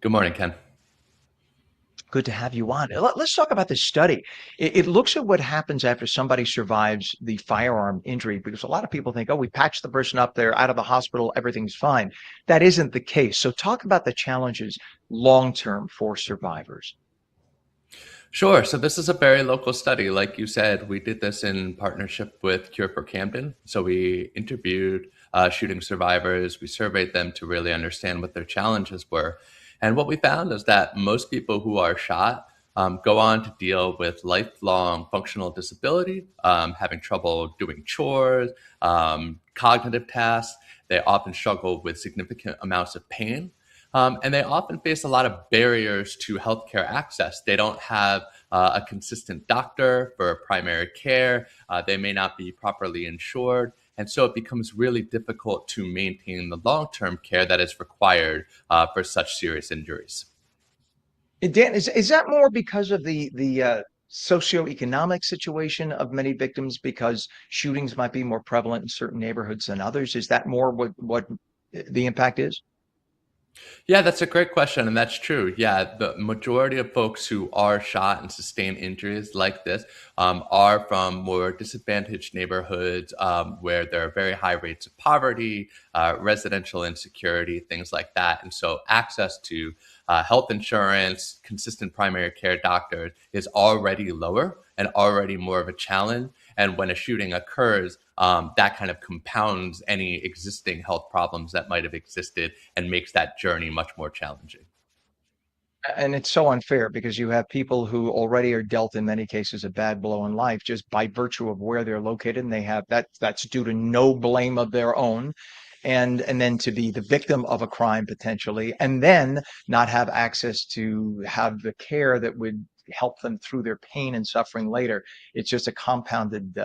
Speaker 10: Good morning, Ken.
Speaker 1: Good to have you on. Let's talk about this study. It looks at what happens after somebody survives the firearm injury, because a lot of people think, oh, we patched the person up, they're out of the hospital, everything's fine. That isn't the case. So talk about the challenges long-term for survivors.
Speaker 10: Sure. So this is a very local study. Like you said, we did this in partnership with Cure for Camden. So we interviewed shooting survivors. We surveyed them to really understand what their challenges were. And what we found is that most people who are shot go on to deal with lifelong functional disability, having trouble doing chores, cognitive tasks. They often struggle with significant amounts of pain. And they often face a lot of barriers to healthcare access. They don't have a consistent doctor for primary care. They may not be properly insured. And so it becomes really difficult to maintain the long-term care that is required for such serious injuries.
Speaker 1: Dan, is that more because of the socioeconomic situation of many victims, because shootings might be more prevalent in certain neighborhoods than others? Is that more what the impact is?
Speaker 10: Yeah, that's a great question. And that's true. Yeah, the majority of folks who are shot and sustain injuries like this are from more disadvantaged neighborhoods where there are very high rates of poverty, residential insecurity, things like that. And so access to health insurance, consistent primary care doctors is already lower and already more of a challenge. And when a shooting occurs, that kind of compounds any existing health problems that might have existed and makes that journey much more challenging.
Speaker 1: And it's so unfair because you have people who already are dealt in many cases a bad blow in life just by virtue of where they're located, and they have that's due to no blame of their own. And then to be the victim of a crime potentially, and then not have access to have the care that would help them through their pain and suffering later. It's just a compounded,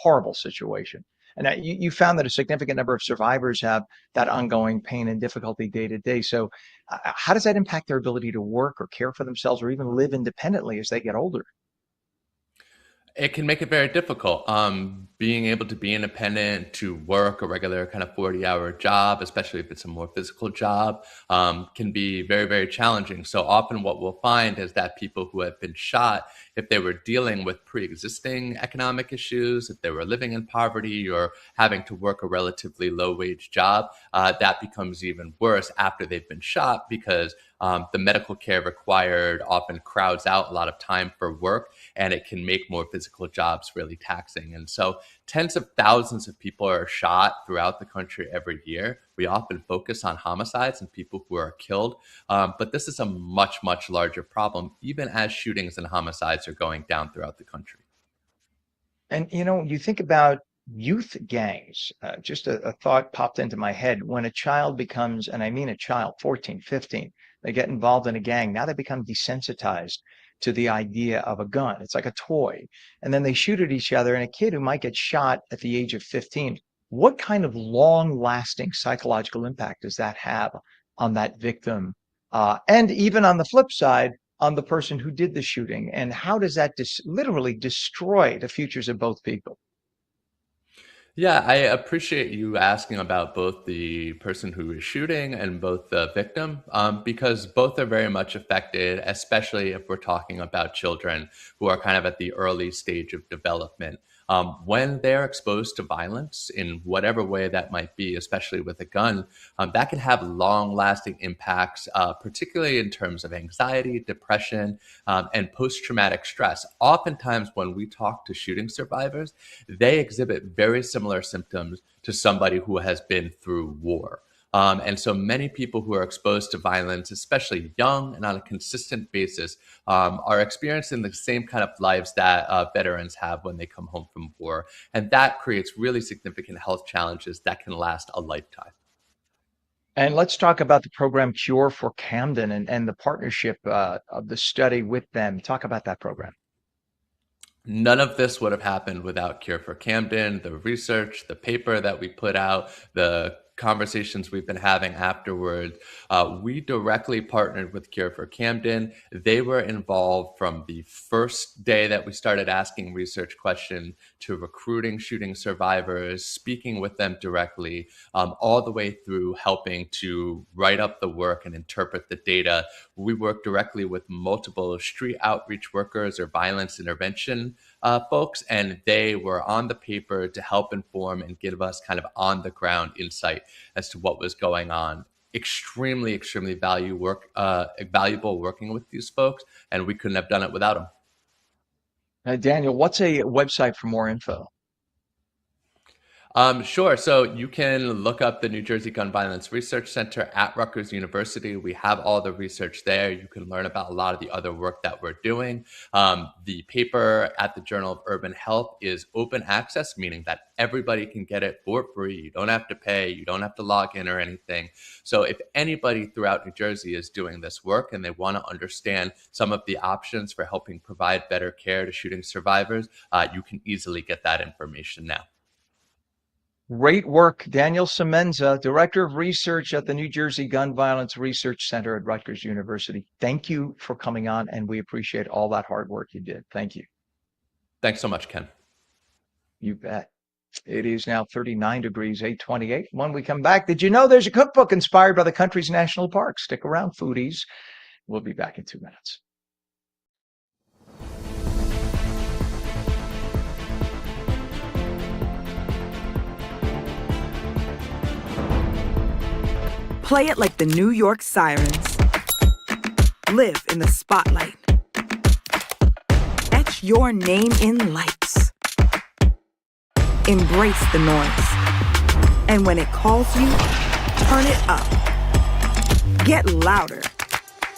Speaker 1: horrible situation. And you found that a significant number of survivors have that ongoing pain and difficulty day to day. So how does that impact their ability to work or care for themselves or even live independently as they get older?
Speaker 10: It can make it very difficult. Being able to be independent, to work a regular kind of 40-hour job, especially if it's a more physical job, can be very, very challenging. So often what we'll find is that people who have been shot, if they were dealing with pre-existing economic issues, if they were living in poverty or having to work a relatively low-wage job, that becomes even worse after they've been shot because the medical care required often crowds out a lot of time for work, and it can make more physical jobs really taxing. And so tens of thousands of people are shot throughout the country every year. We often focus on homicides and people who are killed, but this is a much, much larger problem, even as shootings and homicides are going down throughout the country.
Speaker 1: And you think about youth gangs. Just a thought popped into my head. When a child becomes, and I mean a child, 14, 15, they get involved in a gang. Now they become desensitized to the idea of a gun. It's like a toy. And then they shoot at each other. And a kid who might get shot at the age of 15, what kind of long lasting psychological impact does that have on that victim? And even on the flip side, on the person who did the shooting? And how does that literally destroy the futures of both people?
Speaker 10: Yeah, I appreciate you asking about both the person who is shooting and both the victim, because both are very much affected, especially if we're talking about children who are kind of at the early stage of development. When they're exposed to violence in whatever way that might be, especially with a gun, that can have long lasting impacts, particularly in terms of anxiety, depression, and post traumatic stress. Oftentimes, when we talk to shooting survivors, they exhibit very similar symptoms to somebody who has been through war. And so many people who are exposed to violence, especially young and on a consistent basis, are experiencing the same kind of lives that veterans have when they come home from war. And that creates really significant health challenges that can last a lifetime.
Speaker 1: And let's talk about the program Cure for Camden and the partnership of the study with them. Talk about that program.
Speaker 10: None of this would have happened without Cure for Camden, the research, the paper that we put out, the conversations we've been having afterwards. We directly partnered with Cure for Camden. They were involved from the first day that we started asking research questions to recruiting shooting survivors, speaking with them directly, all the way through helping to write up the work and interpret the data. We work directly with multiple street outreach workers or violence intervention folks, and they were on the paper to help inform and give us kind of on the ground insight as to what was going on. Extremely valuable working with these folks, and we couldn't have done it without them.
Speaker 1: Daniel, what's a website for more info?
Speaker 10: Sure. So you can look up the New Jersey Gun Violence Research Center at Rutgers University. We have all the research there. You can learn about a lot of the other work that we're doing. The paper at the Journal of Urban Health is open access, meaning that everybody can get it for free. You don't have to pay. You don't have to log in or anything. So if anybody throughout New Jersey is doing this work and they want to understand some of the options for helping provide better care to shooting survivors, you can easily get that information now.
Speaker 1: Great work, Daniel Semenza, Director of Research at the New Jersey Gun Violence Research Center at Rutgers University. Thank you for coming on, and we appreciate all that hard work you did. Thank you.
Speaker 10: Thanks so much, Ken.
Speaker 1: You bet. It is now 39 degrees, 828. When we come back, did you know there's a cookbook inspired by the country's national parks? Stick around, foodies. We'll be back in 2 minutes.
Speaker 4: Play it like the New York Sirens. Live in the spotlight. Etch your name in lights. Embrace the noise. And when it calls you, turn it up. Get louder.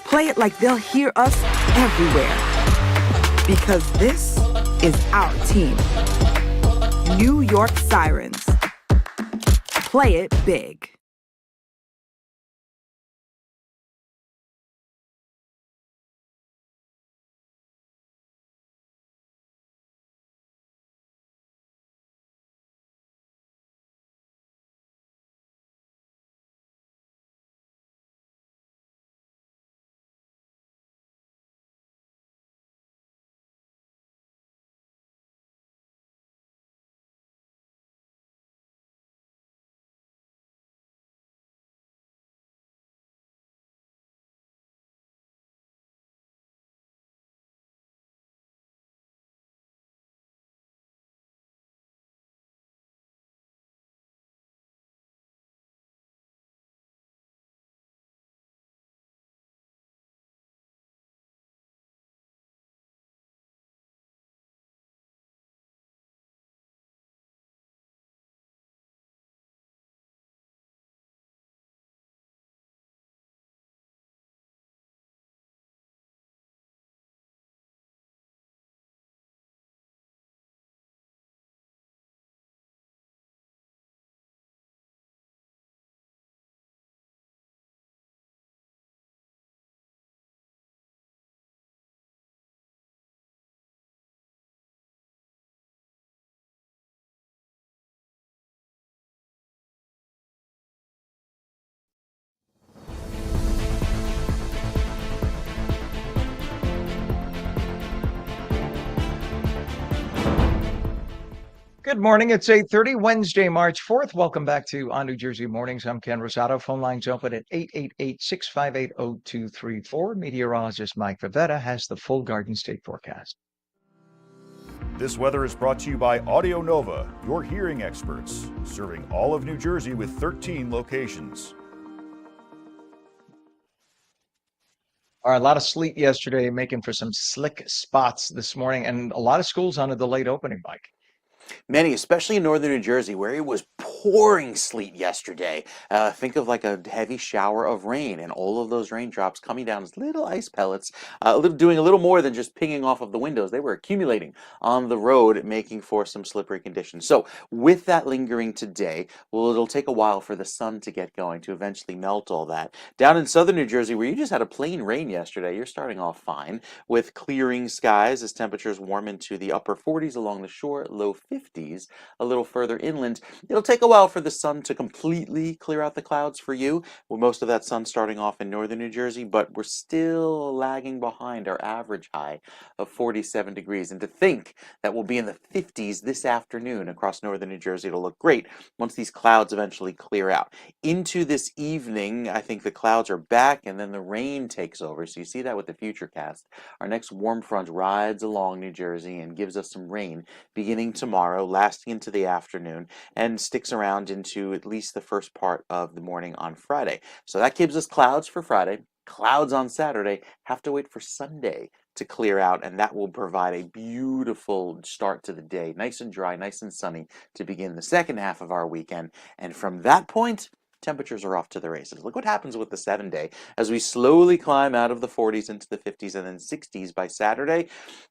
Speaker 4: Play it like they'll hear us everywhere. Because this is our team. New York Sirens. Play it big.
Speaker 1: Good morning. It's 8:30, Wednesday, March 4th. Welcome back to On New Jersey Mornings. I'm Ken Rosato. Phone lines open at 888-658-0234. Meteorologist Mike Favetta has the full Garden State forecast.
Speaker 2: This weather is brought to you by Audio Nova, your hearing experts, serving all of New Jersey with 13 locations.
Speaker 1: All right, a lot of sleet yesterday, making for some slick spots this morning, and a lot of schools on a delayed opening, Mike.
Speaker 3: Many, especially in northern New Jersey, where it was pouring sleet yesterday. Think of like a heavy shower of rain, and all of those raindrops coming down as little ice pellets, doing a little more than just pinging off of the windows. They were accumulating on the road, making for some slippery conditions. So, with that lingering today, well, it'll take a while for the sun to get going to eventually melt all that. Down in southern New Jersey, where you just had a plain rain yesterday, you're starting off fine with clearing skies as temperatures warm into the upper 40s along the shore, low 50s a little further inland. It'll take a while for the sun to completely clear out the clouds for you, with most of that sun starting off in northern New Jersey, but we're still lagging behind our average high of 47 degrees. And to think that we'll be in the 50s this afternoon across northern New Jersey, it'll look great once these clouds eventually clear out. Into this evening, I think the clouds are back and then the rain takes over. So you see that with the futurecast. Our next warm front rides along New Jersey and gives us some rain beginning tomorrow, lasting into the afternoon, and sticks around into at least the first part of the morning on Friday. So that gives us clouds for Friday, clouds on Saturday, have to wait for Sunday to clear out, and that will provide a beautiful start to the day, nice and dry, nice and sunny to begin the second half of our weekend. And from that point, temperatures are off to the races. Look what happens with the 7-day as we slowly climb out of the 40s into the 50s and then 60s by Saturday,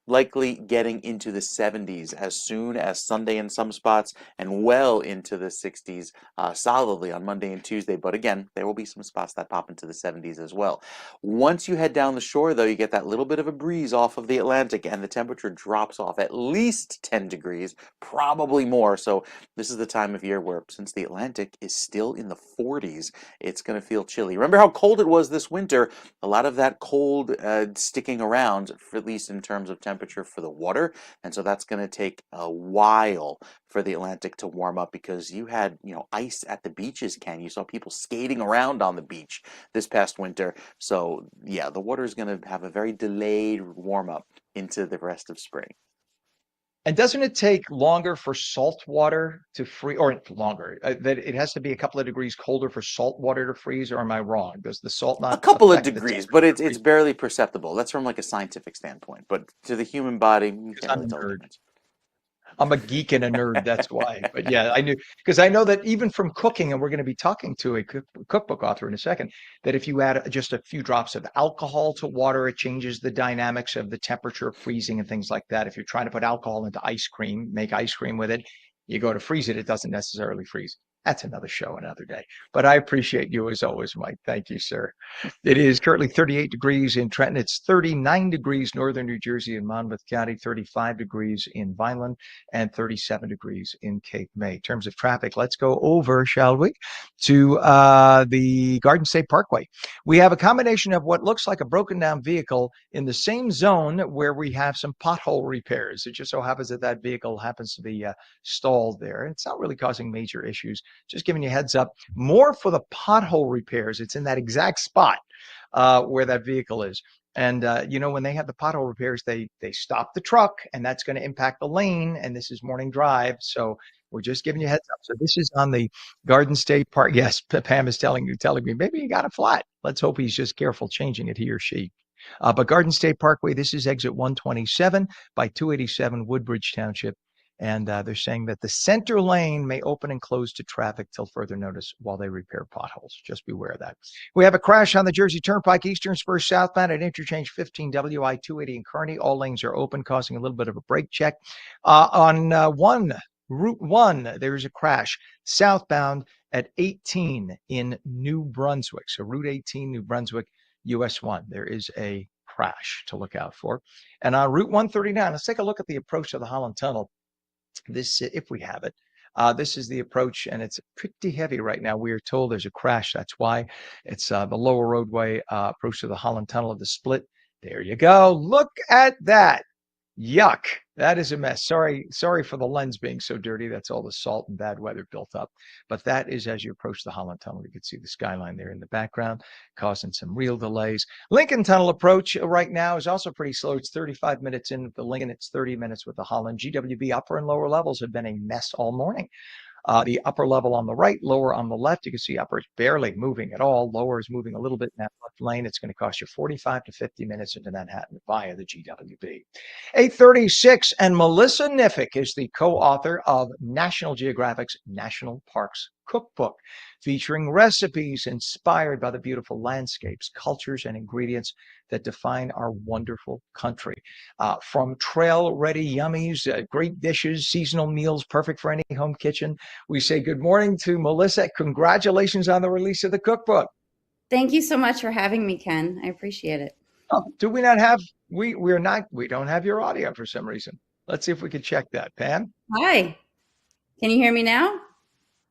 Speaker 3: likely getting into the 70s as soon as Sunday in some spots and well into the 60s solidly on Monday and Tuesday. But again, there will be some spots that pop into the 70s as well. Once you head down the shore, though, you get that little bit of a breeze off of the Atlantic and the temperature drops off at least 10 degrees, probably more. So this is the time of year where, since the Atlantic is still in the 40s, it's going to feel chilly. Remember how cold it was this winter? A lot of that cold sticking around, for at least in terms of temperature for the water, and so that's going to take a while for the Atlantic to warm up because you had, ice at the beaches, Ken. You saw people skating around on the beach this past winter. So yeah, the water is going to have a very delayed warm up into the rest of spring.
Speaker 1: And doesn't it take longer for salt water to freeze, or longer, that it has to be a couple of degrees colder for salt water to freeze, or am I wrong? Does the salt
Speaker 3: A
Speaker 1: not
Speaker 3: couple of
Speaker 1: affect the
Speaker 3: degrees,
Speaker 1: temperature
Speaker 3: but it's
Speaker 1: freeze?
Speaker 3: barely perceptible. That's from like a scientific standpoint. But to the human body, you
Speaker 1: Because
Speaker 3: can't
Speaker 1: I'm
Speaker 3: really
Speaker 1: a
Speaker 3: tell the
Speaker 1: nerd.
Speaker 3: difference.
Speaker 1: I'm a geek and a nerd, that's why. But yeah, I knew, because I know that even from cooking, and we're going to be talking to a cookbook author in a second, that if you add just a few drops of alcohol to water, it changes the dynamics of the temperature of freezing and things like that. If you're trying to put alcohol into ice cream, make ice cream with it, you go to freeze it, it doesn't necessarily freeze. That's another show, another day. But I appreciate you as always, Mike. Thank you, sir. It is currently 38 degrees in Trenton. It's 39 degrees northern New Jersey and Monmouth County, 35 degrees in Vineland, and 37 degrees in Cape May. In terms of traffic, let's go over, shall we, to the Garden State Parkway. We have a combination of what looks like a broken down vehicle in the same zone where we have some pothole repairs. It just so happens that that vehicle happens to be stalled there. It's not really causing major issues. Just giving you a heads up, more for the pothole repairs. It's in that exact spot where that vehicle is. And when they have the pothole repairs, they stop the truck, and that's going to impact the lane. And this is morning drive, so we're just giving you a heads up. So this is on the Garden State Park. Yes, Pam is telling me maybe he got a flat. Let's hope he's just careful changing it, he or she. But Garden State Parkway, this is exit 127 by 287 Woodbridge Township. And they're saying that the center lane may open and close to traffic till further notice while they repair potholes. Just beware of that. We have a crash on the Jersey Turnpike, Eastern Spur southbound at interchange 15 WI 280 in Kearney. All lanes are open, causing a little bit of a brake check. On Route 1, there's a crash southbound at 18 in New Brunswick. So Route 18, New Brunswick, US 1. There is a crash to look out for. And on Route 139, let's take a look at the approach to the Holland Tunnel. This, if we have it, this is the approach, and it's pretty heavy right now. We are told there's a crash. That's why it's the lower roadway approach to the Holland Tunnel of the split. There you go. Look at that. Yuck. That is a mess. Sorry for the lens being so dirty. That's all the salt and bad weather built up. But that is as you approach the Holland Tunnel. You can see the skyline there in the background, causing some real delays. Lincoln Tunnel approach right now is also pretty slow. It's 35 minutes in with the Lincoln. It's 30 minutes with the Holland. GWB upper and lower levels have been a mess all morning. The upper level on the right, lower on the left. You can see upper is barely moving at all. Lower is moving a little bit in that left lane. It's going to cost you 45 to 50 minutes into Manhattan via the GWB. 8:36, and Melissa Niffick is the co-author of National Geographic's National Parks Cookbook, featuring recipes inspired by the beautiful landscapes, cultures, and ingredients that define our wonderful country. From trail-ready yummies, great dishes, seasonal meals, perfect for any home kitchen. We say good morning to Melissa. Congratulations on the release of the cookbook.
Speaker 11: Thank you so much for having me, Ken. I appreciate it.
Speaker 1: Do we not have, we don't have your audio for some reason. Let's see if we can check that. Pam?
Speaker 11: Hi. Can you hear me now?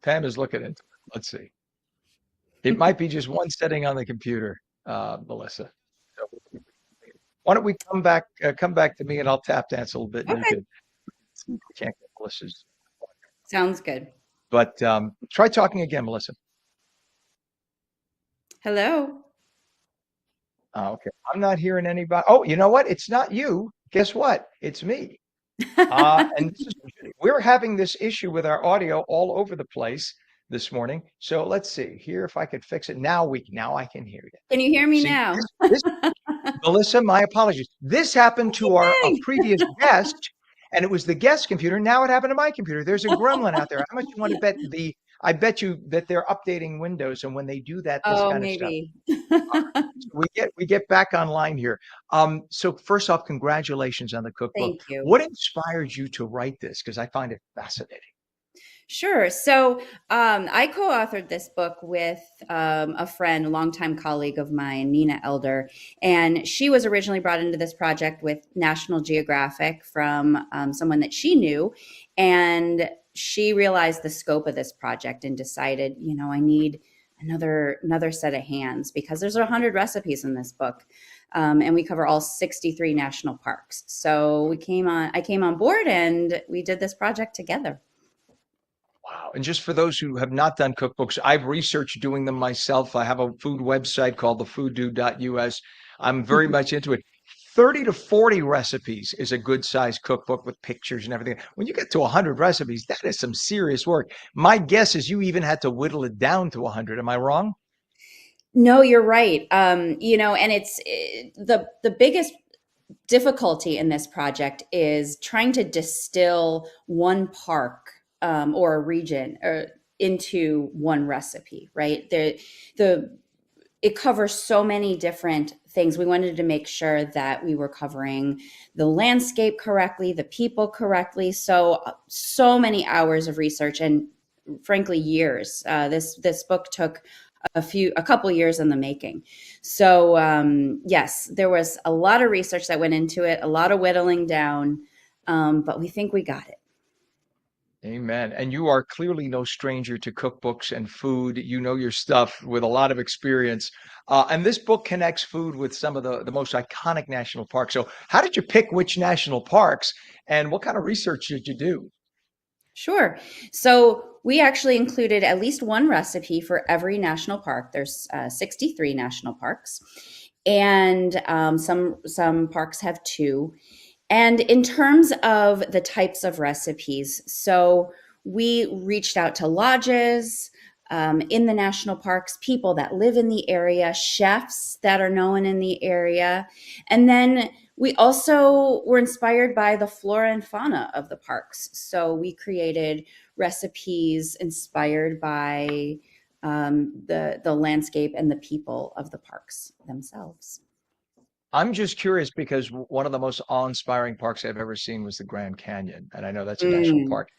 Speaker 1: Pam is looking into it. Let's see. It might be just one setting on the computer, Melissa. So, why don't we come back to me, and I'll tap dance a little bit. And
Speaker 11: Okay.
Speaker 1: you can see if we can't get Melissa's.
Speaker 11: Sounds good.
Speaker 1: But try talking again, Melissa.
Speaker 11: Hello.
Speaker 1: Okay. I'm not hearing anybody. Oh, you know what? It's not you. Guess what? It's me. And we're having this issue with our audio all over the place this morning. So let's see here if I could fix it. Now I can hear you.
Speaker 11: Can you hear me
Speaker 1: See,
Speaker 11: now?
Speaker 1: Melissa, my apologies. This happened to our previous guest, and it was the guest computer. Now it happened to my computer. There's a gremlin out there. How much you want to bet I bet you that they're updating Windows, and when they do that, this kind of stuff.
Speaker 11: Maybe.
Speaker 1: We get back online here. So first off, congratulations on the cookbook.
Speaker 11: Thank you.
Speaker 1: What inspired you to write this? Because I find it fascinating.
Speaker 11: Sure. So I co-authored this book with a friend, a longtime colleague of mine, Nina Elder, and she was originally brought into this project with National Geographic from someone that she knew, and she realized the scope of this project and decided, I need another set of hands, because there's 100 recipes in this book, and we cover all 63 national parks. So I came on board, and we did this project together.
Speaker 1: Wow. And just for those who have not done cookbooks, I've researched doing them myself. I have a food website called thefooddude.us. I'm very much into it. 30 to 40 recipes is a good size cookbook with pictures and everything. When you get to 100 recipes, that is some serious work. My guess is you even had to whittle it down to 100. Am I wrong?
Speaker 11: No, you're right. And it's the biggest difficulty in this project is trying to distill one park or a region into one recipe, right? It covers so many different things. We wanted to make sure that we were covering the landscape correctly, the people correctly. So many hours of research, and frankly, years. This book took a couple years in the making. So yes, there was a lot of research that went into it, a lot of whittling down, but we think we got it.
Speaker 1: Amen. And you are clearly no stranger to cookbooks and food. You know your stuff with a lot of experience. And this book connects food with some of the most iconic national parks. So how did you pick which national parks, and what kind of research did you do? Sure.
Speaker 11: So we actually included at least one recipe for every national park. There's 63 national parks, and some parks have 2. And in terms of the types of recipes, so we reached out to lodges in the national parks, people that live in the area, chefs that are known in the area. And then we also were inspired by the flora and fauna of the parks. So we created recipes inspired by the landscape and the people of the parks themselves.
Speaker 1: I'm just curious because one of the most awe-inspiring parks I've ever seen was the Grand Canyon, and I know that's a national park.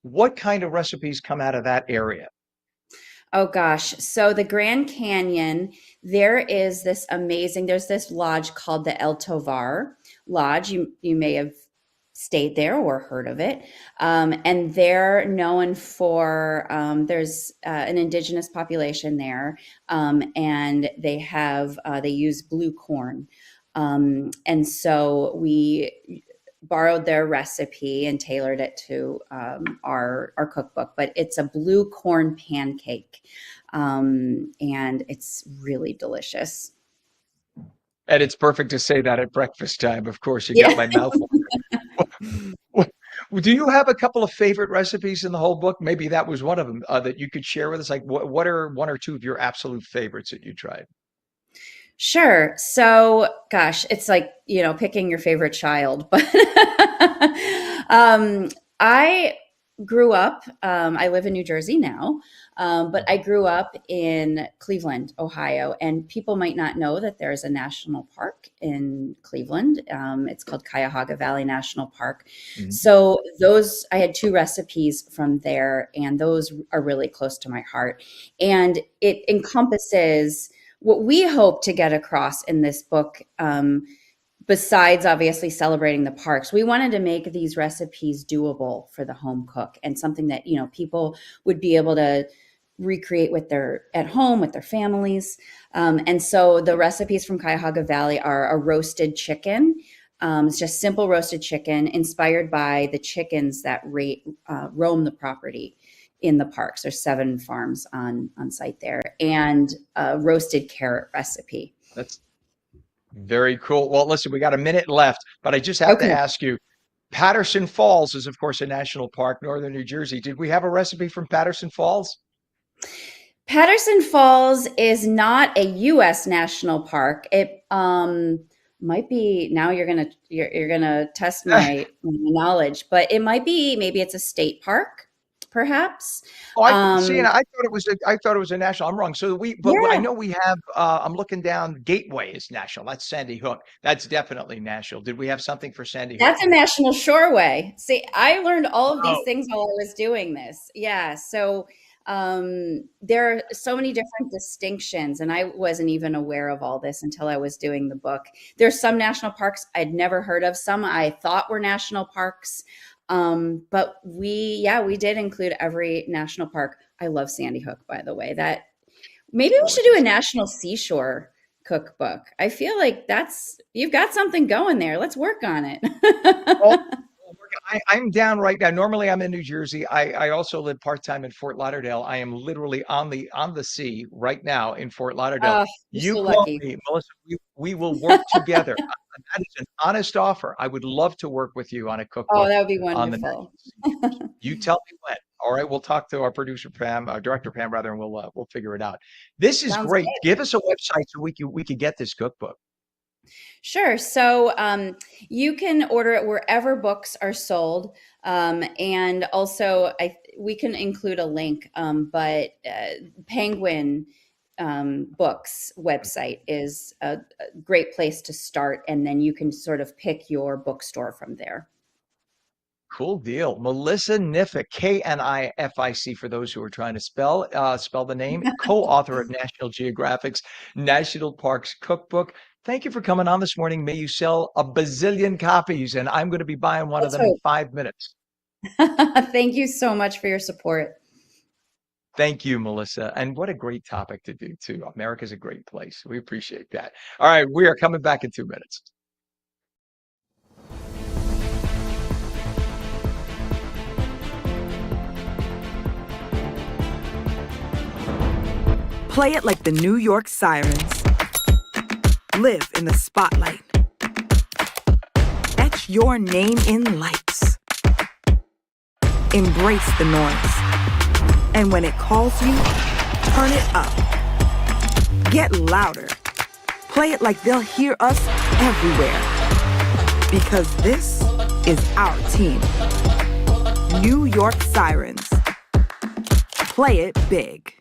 Speaker 1: What kind of recipes come out of that area?
Speaker 11: Oh gosh. So the Grand Canyon, there's this lodge called the El Tovar Lodge. You may have stayed there or heard of it. And they're known for, there's an indigenous population there, and they use blue corn. And so we borrowed their recipe and tailored it to our cookbook. But it's a blue corn pancake, and it's really delicious.
Speaker 1: And it's perfect to say that at breakfast time. Of course, you got
Speaker 11: Yeah.
Speaker 1: my mouth watering. Do you have a couple of favorite recipes in the whole book? Maybe that was one of them that you could share with us. Like, what are one or two of your absolute favorites that you tried?
Speaker 11: Sure. So, gosh, it's like, picking your favorite child. But I grew up, I live in New Jersey now, but I grew up in Cleveland, Ohio. And people might not know that there's a national park in Cleveland. It's called Cuyahoga Valley National Park.
Speaker 1: Mhm.
Speaker 11: So, I had two recipes from there, and those are really close to my heart. And it encompasses what we hope to get across in this book, besides obviously celebrating the parks. We wanted to make these recipes doable for the home cook, and something that people would be able to recreate at home with their families. And so the recipes from Cuyahoga Valley are a roasted chicken. It's just simple roasted chicken inspired by the chickens that roam the property in the parks. There's 7 farms on site there, and a roasted carrot recipe.
Speaker 1: That's very cool. Well, listen, we got a minute left, but I just have to
Speaker 11: Okay.
Speaker 1: ask you, Patterson Falls is, of course, a national park, northern New Jersey. Did we have a recipe from Patterson Falls?
Speaker 11: Patterson Falls is not a U.S. national park. It might be. Now you're gonna test my knowledge, but it might be. Maybe it's a state park, perhaps.
Speaker 1: Oh, I see, and
Speaker 11: Um,
Speaker 1: I thought it was a national. I'm wrong. So but I
Speaker 11: yeah,
Speaker 1: know we have. I'm looking down. Gateway is national. That's Sandy Hook. That's definitely national. Did we have something for Sandy Hook?
Speaker 11: that's a national shoreway. See, I learned all of these
Speaker 1: Oh,
Speaker 11: things while I was doing this. Yeah, so there are so many different distinctions, and I wasn't even aware of all this until I was doing the book. There's some national parks I'd never heard of. Some I thought were national parks, but we did include every national park. I love Sandy Hook, by the way. That maybe we should do a
Speaker 1: gorgeous.
Speaker 11: national seashore cookbook. I feel like you've got something going there. Let's work on it.
Speaker 1: Well, I'm down right now. Normally, I'm in New Jersey. I also live part-time in Fort Lauderdale. I am literally on the sea right now in Fort Lauderdale.
Speaker 11: Oh, you're
Speaker 1: You
Speaker 11: so
Speaker 1: call
Speaker 11: lucky.
Speaker 1: me, Melissa. We will work together. That is an honest offer. I would love to work with you on a
Speaker 11: Oh,
Speaker 1: cookbook
Speaker 11: that would be
Speaker 1: on the
Speaker 11: wonderful.
Speaker 1: National Seafood. You tell me when. All right, we'll talk to our producer Pam, our director Pam, rather, and we'll figure it out. This is
Speaker 11: Sounds
Speaker 1: great.
Speaker 11: great.
Speaker 1: Give us a website so we could get this cookbook.
Speaker 11: Sure. So you can order it wherever books are sold, and also we can include a link. But Penguin Books website is a great place to start, and then you can sort of pick your bookstore from there.
Speaker 1: Cool deal. Melissa Niffick, Knific, for those who are trying to spell the name, co-author of National Geographic's National Parks Cookbook. Thank you for coming on this morning. May you sell a bazillion copies, and I'm going to be buying one of
Speaker 11: Let's
Speaker 1: them in
Speaker 11: hope.
Speaker 1: 5 minutes.
Speaker 11: Thank you so much for your support.
Speaker 1: Thank you, Melissa. And what a great topic to do, too. America's a great place. We appreciate that. All right, we are coming back in 2 minutes.
Speaker 4: Play it like the New York Sirens. Live in the spotlight. Etch your name in lights. Embrace the noise. And when it calls you, turn it up. Get louder. Play it like they'll hear us everywhere. Because this is our team. New York Sirens. Play it big.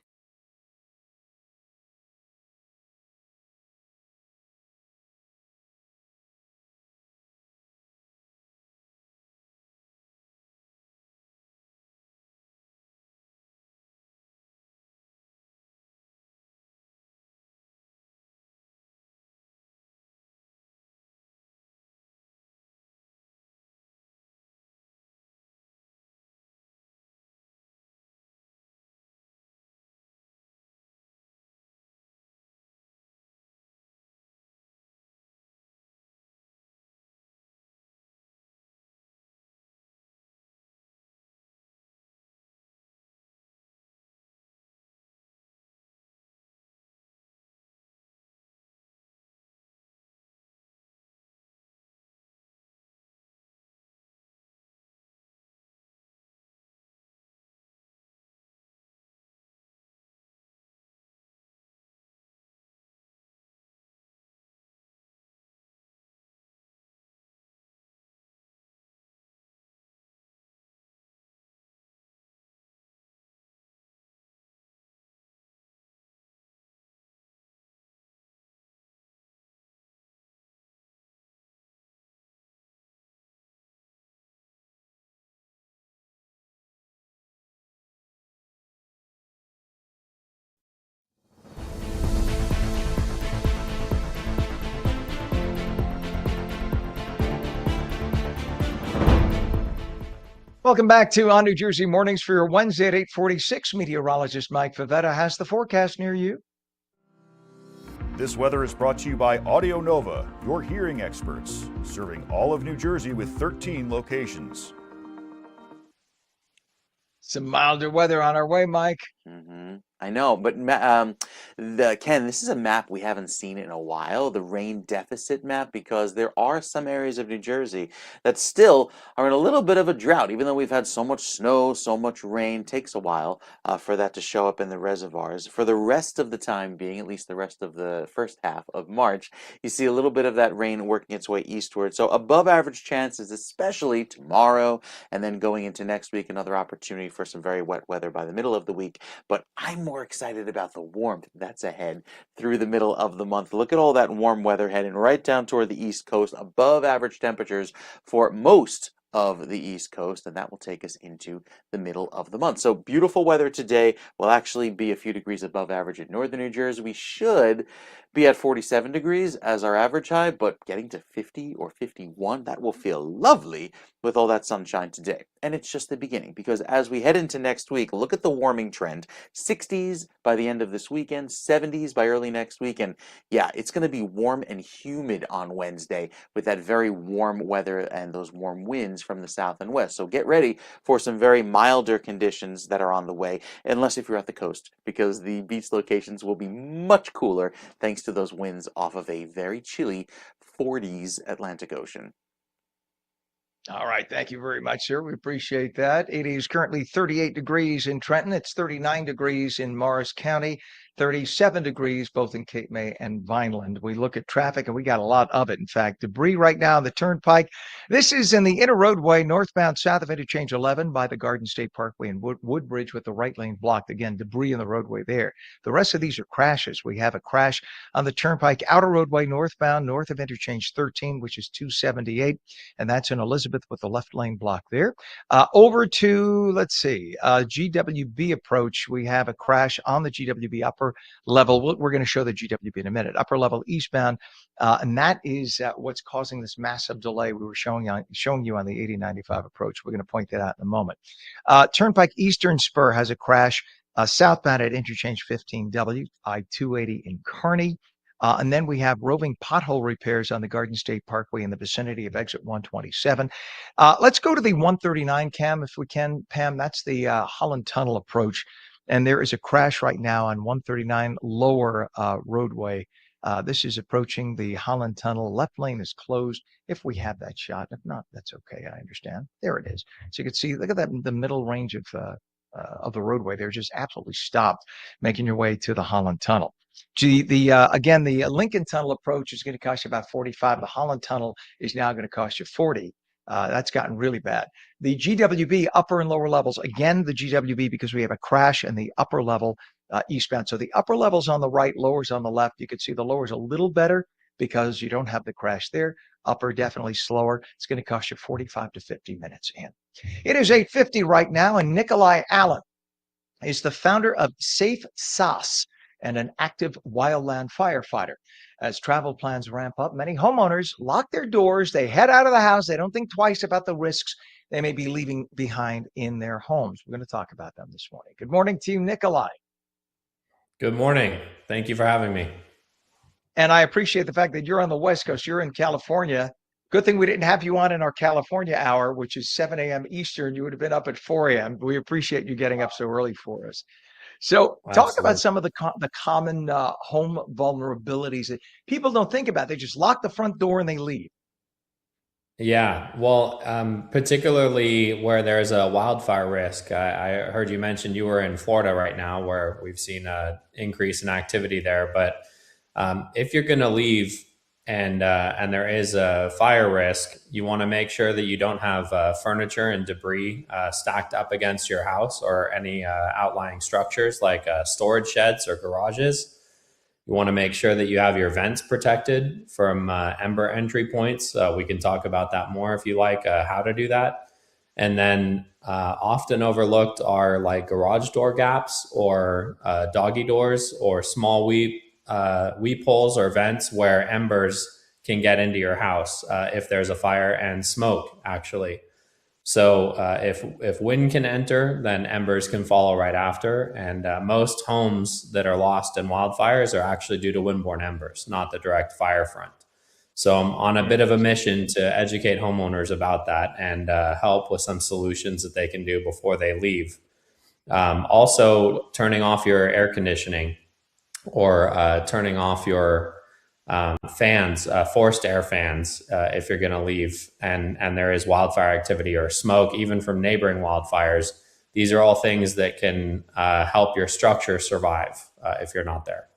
Speaker 1: Welcome back to On New Jersey Mornings for your Wednesday at 8:46. Meteorologist Mike Favetta has the forecast near you.
Speaker 2: This weather is brought to you by Audio Nova, your hearing experts, serving all of New Jersey with 13 locations.
Speaker 1: Some milder weather on our way, Mike.
Speaker 3: I know, but Ken, this is a map we haven't seen in a while, the rain deficit map, because there are some areas of New Jersey that still are in a little bit of a drought, even though we've had so much snow, so much rain. Takes a while for that to show up in the reservoirs. For the rest of the time being, at least the rest of the first half of March, you see a little bit of that rain working its way eastward. So above average chances, especially tomorrow, and then going into next week, another opportunity for some very wet weather by the middle of the week. But I'm more excited about the warmth that's ahead through the middle of the month. Look at all that warm weather heading right down toward the East Coast, above average temperatures for most of the East Coast, and that will take us into the middle of the month. So beautiful weather today. Will actually be a few degrees above average in northern New Jersey. We should be at 47 degrees as our average high, but getting to 50 or 51, that will feel lovely with all that sunshine today. And it's just the beginning, because as we head into next week, look at the warming trend. 60s by the end of this weekend, 70s by early next week. And yeah, it's going to be warm and humid on Wednesday with that very warm weather and those warm winds from the south and west. So get ready for some very milder conditions that are on the way, unless if you're at the coast, because the beach locations will be much cooler thanks to those winds off of a very chilly 40s Atlantic Ocean.
Speaker 1: All right. Thank you very much, sir. We appreciate that. It is currently 38 degrees in Trenton. It's 39 degrees in Morris County, 37 degrees both in Cape May and Vineland. We look at traffic, and we got a lot of it. In fact, debris right now on the Turnpike. This is in the inner roadway northbound south of Interchange 11 by the Garden State Parkway and Woodbridge with the right lane blocked. Again, debris in the roadway there. The rest of these are crashes. We have a crash on the Turnpike outer roadway northbound north of Interchange 13, which is 278, and that's in Elizabeth with the left lane block there. Over to, let's see, GWB approach. We have a crash on the GWB upper level. We're going to show the GWB in a minute. Upper level eastbound, and that is what's causing this massive delay we were showing you on the 8095 approach. We're going to point that out in a moment. Turnpike Eastern Spur has a crash southbound at Interchange 15W, I-280 in Kearney. And then we have roving pothole repairs on the Garden State Parkway in the vicinity of exit 127. Let's go to the 139 cam if we can, Pam. That's the Holland Tunnel approach. And there is a crash right now on 139 lower roadway. This is approaching the Holland Tunnel. Left lane is closed if we have that shot. If not, that's okay. I understand. There it is. So you can see, look at that, the middle range of the roadway. They're just absolutely stopped making your way to the Holland Tunnel. Again, the Lincoln Tunnel approach is going to cost you about 45. The Holland Tunnel is now going to cost you 40. That's gotten really bad. The GWB upper and lower levels, again, the GWB, because we have a crash in the upper level eastbound. So the upper level's on the right, lower's on the left. You can see the lower's a little better because you don't have the crash there. Upper definitely slower. It's going to cost you 45 to 50 minutes in. It is 8:50 right now, and Nikolai Allen is the founder of Safe SAS and an active wildland firefighter. As travel plans ramp up, many homeowners lock their doors. They head out of the house. They don't think twice about the risks they may be leaving behind in their homes. We're going to talk about them this morning. Good morning to you, Nikolai.
Speaker 12: Good morning. Thank you for having me.
Speaker 1: And I appreciate the fact that you're on the West Coast. You're in California. Good thing we didn't have you on in our California hour, which is 7 a.m. Eastern. You would have been up at 4 a.m. We appreciate you getting up so early for us. So talk about some of the common home vulnerabilities that people don't think about. They just lock the front door and they leave.
Speaker 12: Yeah, well, particularly where there's a wildfire risk. I heard you mention you were in Florida right now, where we've seen an increase in activity there. But if you're going to leave and there is a fire risk, you want to make sure that you don't have furniture and debris stacked up against your house or any outlying structures like storage sheds or garages. You want to make sure that you have your vents protected from ember entry points. We can talk about that more if you like, how to do that. And then often overlooked are like garage door gaps or doggy doors or small weep holes or vents where embers can get into your house if there's a fire and smoke, actually. So if wind can enter, then embers can follow right after. And most homes that are lost in wildfires are actually due to windborne embers, not the direct fire front. So I'm on a bit of a mission to educate homeowners about that and help with some solutions that they can do before they leave. Also, turning off your air conditioning or turning off your fans, forced air fans, if you're going to leave and there is wildfire activity or smoke, even from neighboring wildfires. These are all things that can help your structure survive if you're not there.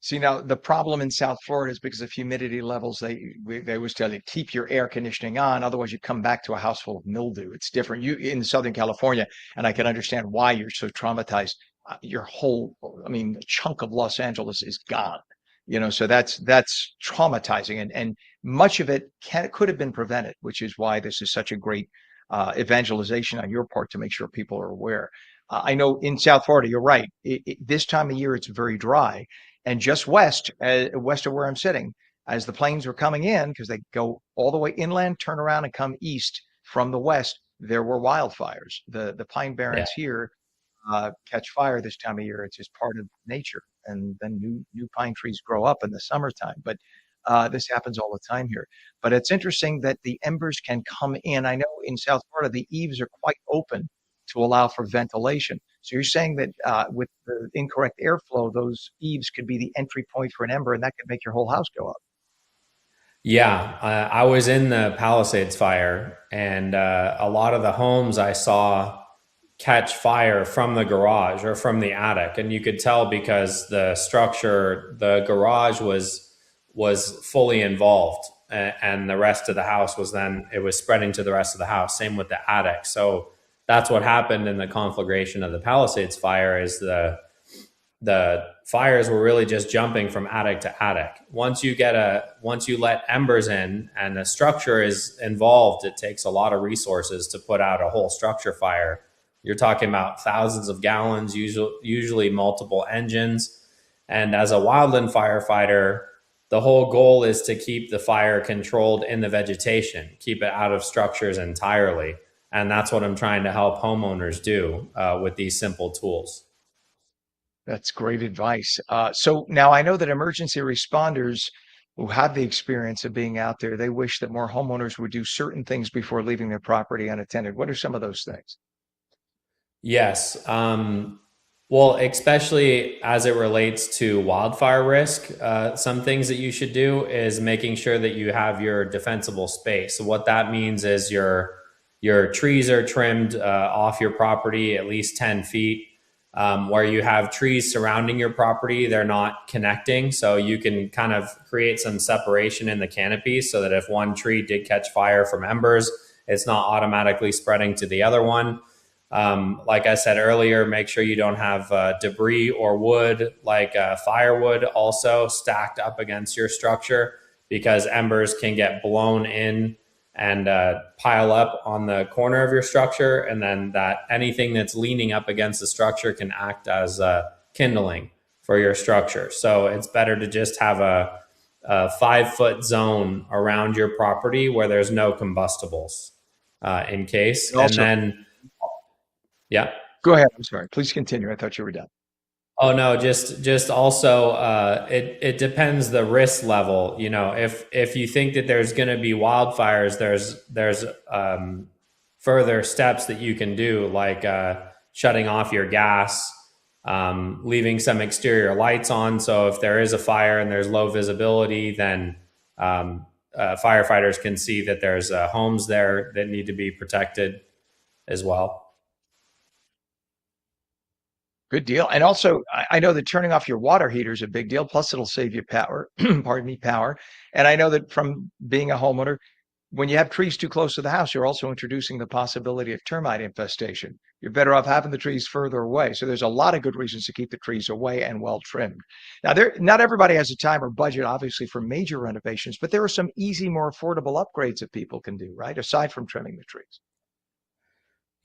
Speaker 1: See, now the problem in South Florida is because of humidity levels. They always tell you keep your air conditioning on, otherwise you come back to a house full of mildew. It's different. You in Southern California, and I can understand why you're so traumatized. Your whole, I mean, a chunk of Los Angeles is gone. So that's traumatizing, and much of it could have been prevented, which is why this is such a great evangelization on your part to make sure people are aware. I know in South Florida, you're right. This time of year, it's very dry. And just west of where I'm sitting, as the planes were coming in, because they go all the way inland, turn around and come east from the west, there were wildfires. The pine barrens here catch fire this time of year. It's just part of nature. And then new pine trees grow up in the summertime. But this happens all the time here. But it's interesting that the embers can come in. I know in South Florida, the eaves are quite open to allow for ventilation. So you're saying that with the incorrect airflow, those eaves could be the entry point for an ember, and that could make your whole house go up.
Speaker 12: Yeah, I was in the Palisades fire, and a lot of the homes I saw catch fire from the garage or from the attic, and you could tell because the structure, the garage was fully involved, and the rest of the house it was spreading to the rest of the house. Same with the attic. So that's what happened in the conflagration of the Palisades fire. Is the fires were really just jumping from attic to attic. Once you let embers in and the structure is involved, it takes a lot of resources to put out a whole structure fire. You're talking about thousands of gallons, usually multiple engines. And as a wildland firefighter, the whole goal is to keep the fire controlled in the vegetation, keep it out of structures entirely. And that's what I'm trying to help homeowners do with these simple tools.
Speaker 1: That's great advice. So now I know that emergency responders who have the experience of being out there, they wish that more homeowners would do certain things before leaving their property unattended. What are some of those things?
Speaker 12: Yes. Well, especially as it relates to wildfire risk, some things that you should do is making sure that you have your defensible space. So what that means is your trees are trimmed off your property at least 10 feet. Where you have trees surrounding your property, they're not connecting. So you can kind of create some separation in the canopy so that if one tree did catch fire from embers, it's not automatically spreading to the other one. Like I said earlier, make sure you don't have debris or wood like firewood also stacked up against your structure, because embers can get blown in and pile up on the corner of your structure, and then that anything that's leaning up against the structure can act as kindling for your structure. So it's better to just have a 5-foot zone around your property where there's no combustibles in case.
Speaker 1: Also,
Speaker 12: and then, yeah.
Speaker 1: Go ahead. I'm sorry. Please continue. I thought you were done.
Speaker 12: Oh no, just also it depends the risk level. If you think that there's going to be wildfires, there's further steps that you can do, like shutting off your gas, leaving some exterior lights on. So if there is a fire and there's low visibility, then firefighters can see that there's homes there that need to be protected as well.
Speaker 1: Good deal. And also, I know that turning off your water heater is a big deal. Plus, it'll save you power. Pardon me, power. And I know that from being a homeowner, when you have trees too close to the house, you're also introducing the possibility of termite infestation. You're better off having the trees further away. So there's a lot of good reasons to keep the trees away and well trimmed. Now, not everybody has the time or budget, obviously, for major renovations, but there are some easy, more affordable upgrades that people can do, right? Aside from trimming the trees.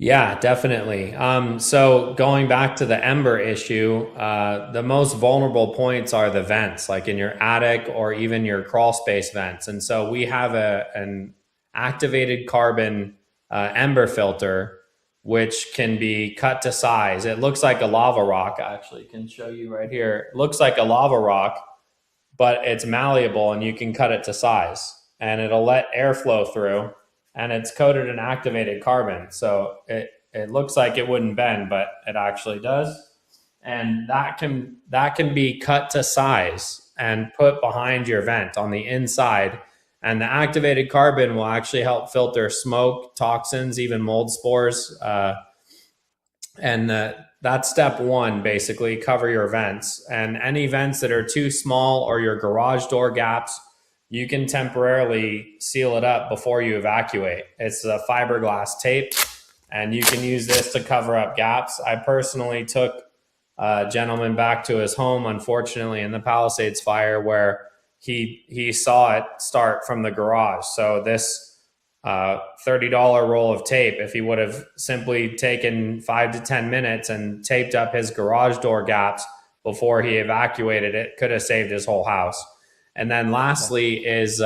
Speaker 12: Yeah, definitely. So going back to the ember issue, the most vulnerable points are the vents, like in your attic or even your crawl space vents. And so we have an activated carbon ember filter, which can be cut to size. It looks like a lava rock. I actually can show you right here. It looks like a lava rock, but it's malleable and you can cut it to size and it'll let airflow through, and it's coated in activated carbon. So it looks like it wouldn't bend, but it actually does. And that can be cut to size and put behind your vent on the inside. And the activated carbon will actually help filter smoke, toxins, even mold spores. And that's step one, basically, cover your vents. And any vents that are too small or your garage door gaps, you can temporarily seal it up before you evacuate. It's a fiberglass tape, and you can use this to cover up gaps. I personally took a gentleman back to his home, unfortunately, in the Palisades fire, where he saw it start from the garage. So this $30 roll of tape, if he would have simply taken 5 to 10 minutes and taped up his garage door gaps before he evacuated it, could have saved his whole house. And then lastly is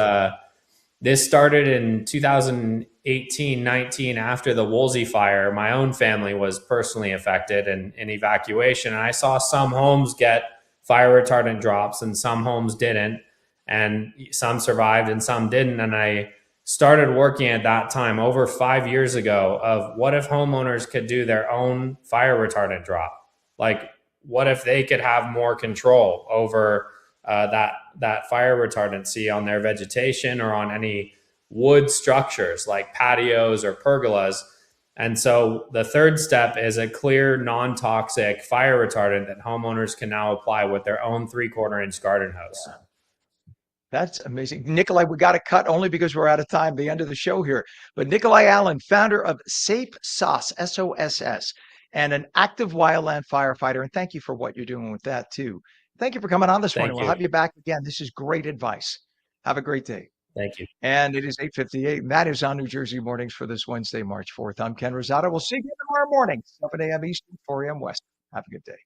Speaker 12: this started in 2018-19 after the Woolsey fire. My own family was personally affected in evacuation. And I saw some homes get fire retardant drops and some homes didn't. And some survived and some didn't. And I started working at that time over 5 years ago of what if homeowners could do their own fire retardant drop? Like, what if they could have more control over that fire retardancy on their vegetation or on any wood structures like patios or pergolas? And so the third step is a clear, non-toxic fire retardant that homeowners can now apply with their own 3/4-inch garden hose.
Speaker 1: That's amazing. Nikolai, we got to cut only because we're out of time, the end of the show here. But Nikolai Allen, founder of Safe SOS, SOSS, and an active wildland firefighter. And thank you for what you're doing with that, too. Thank you for coming on this morning. We'll have you back again. This is great advice. Have a great day.
Speaker 12: Thank you.
Speaker 1: And it is 8:58, and that is on New Jersey Mornings for this Wednesday, March 4th. I'm Ken Rosato. We'll see you tomorrow morning, 7 a.m. Eastern, 4 a.m. West. Have a good day.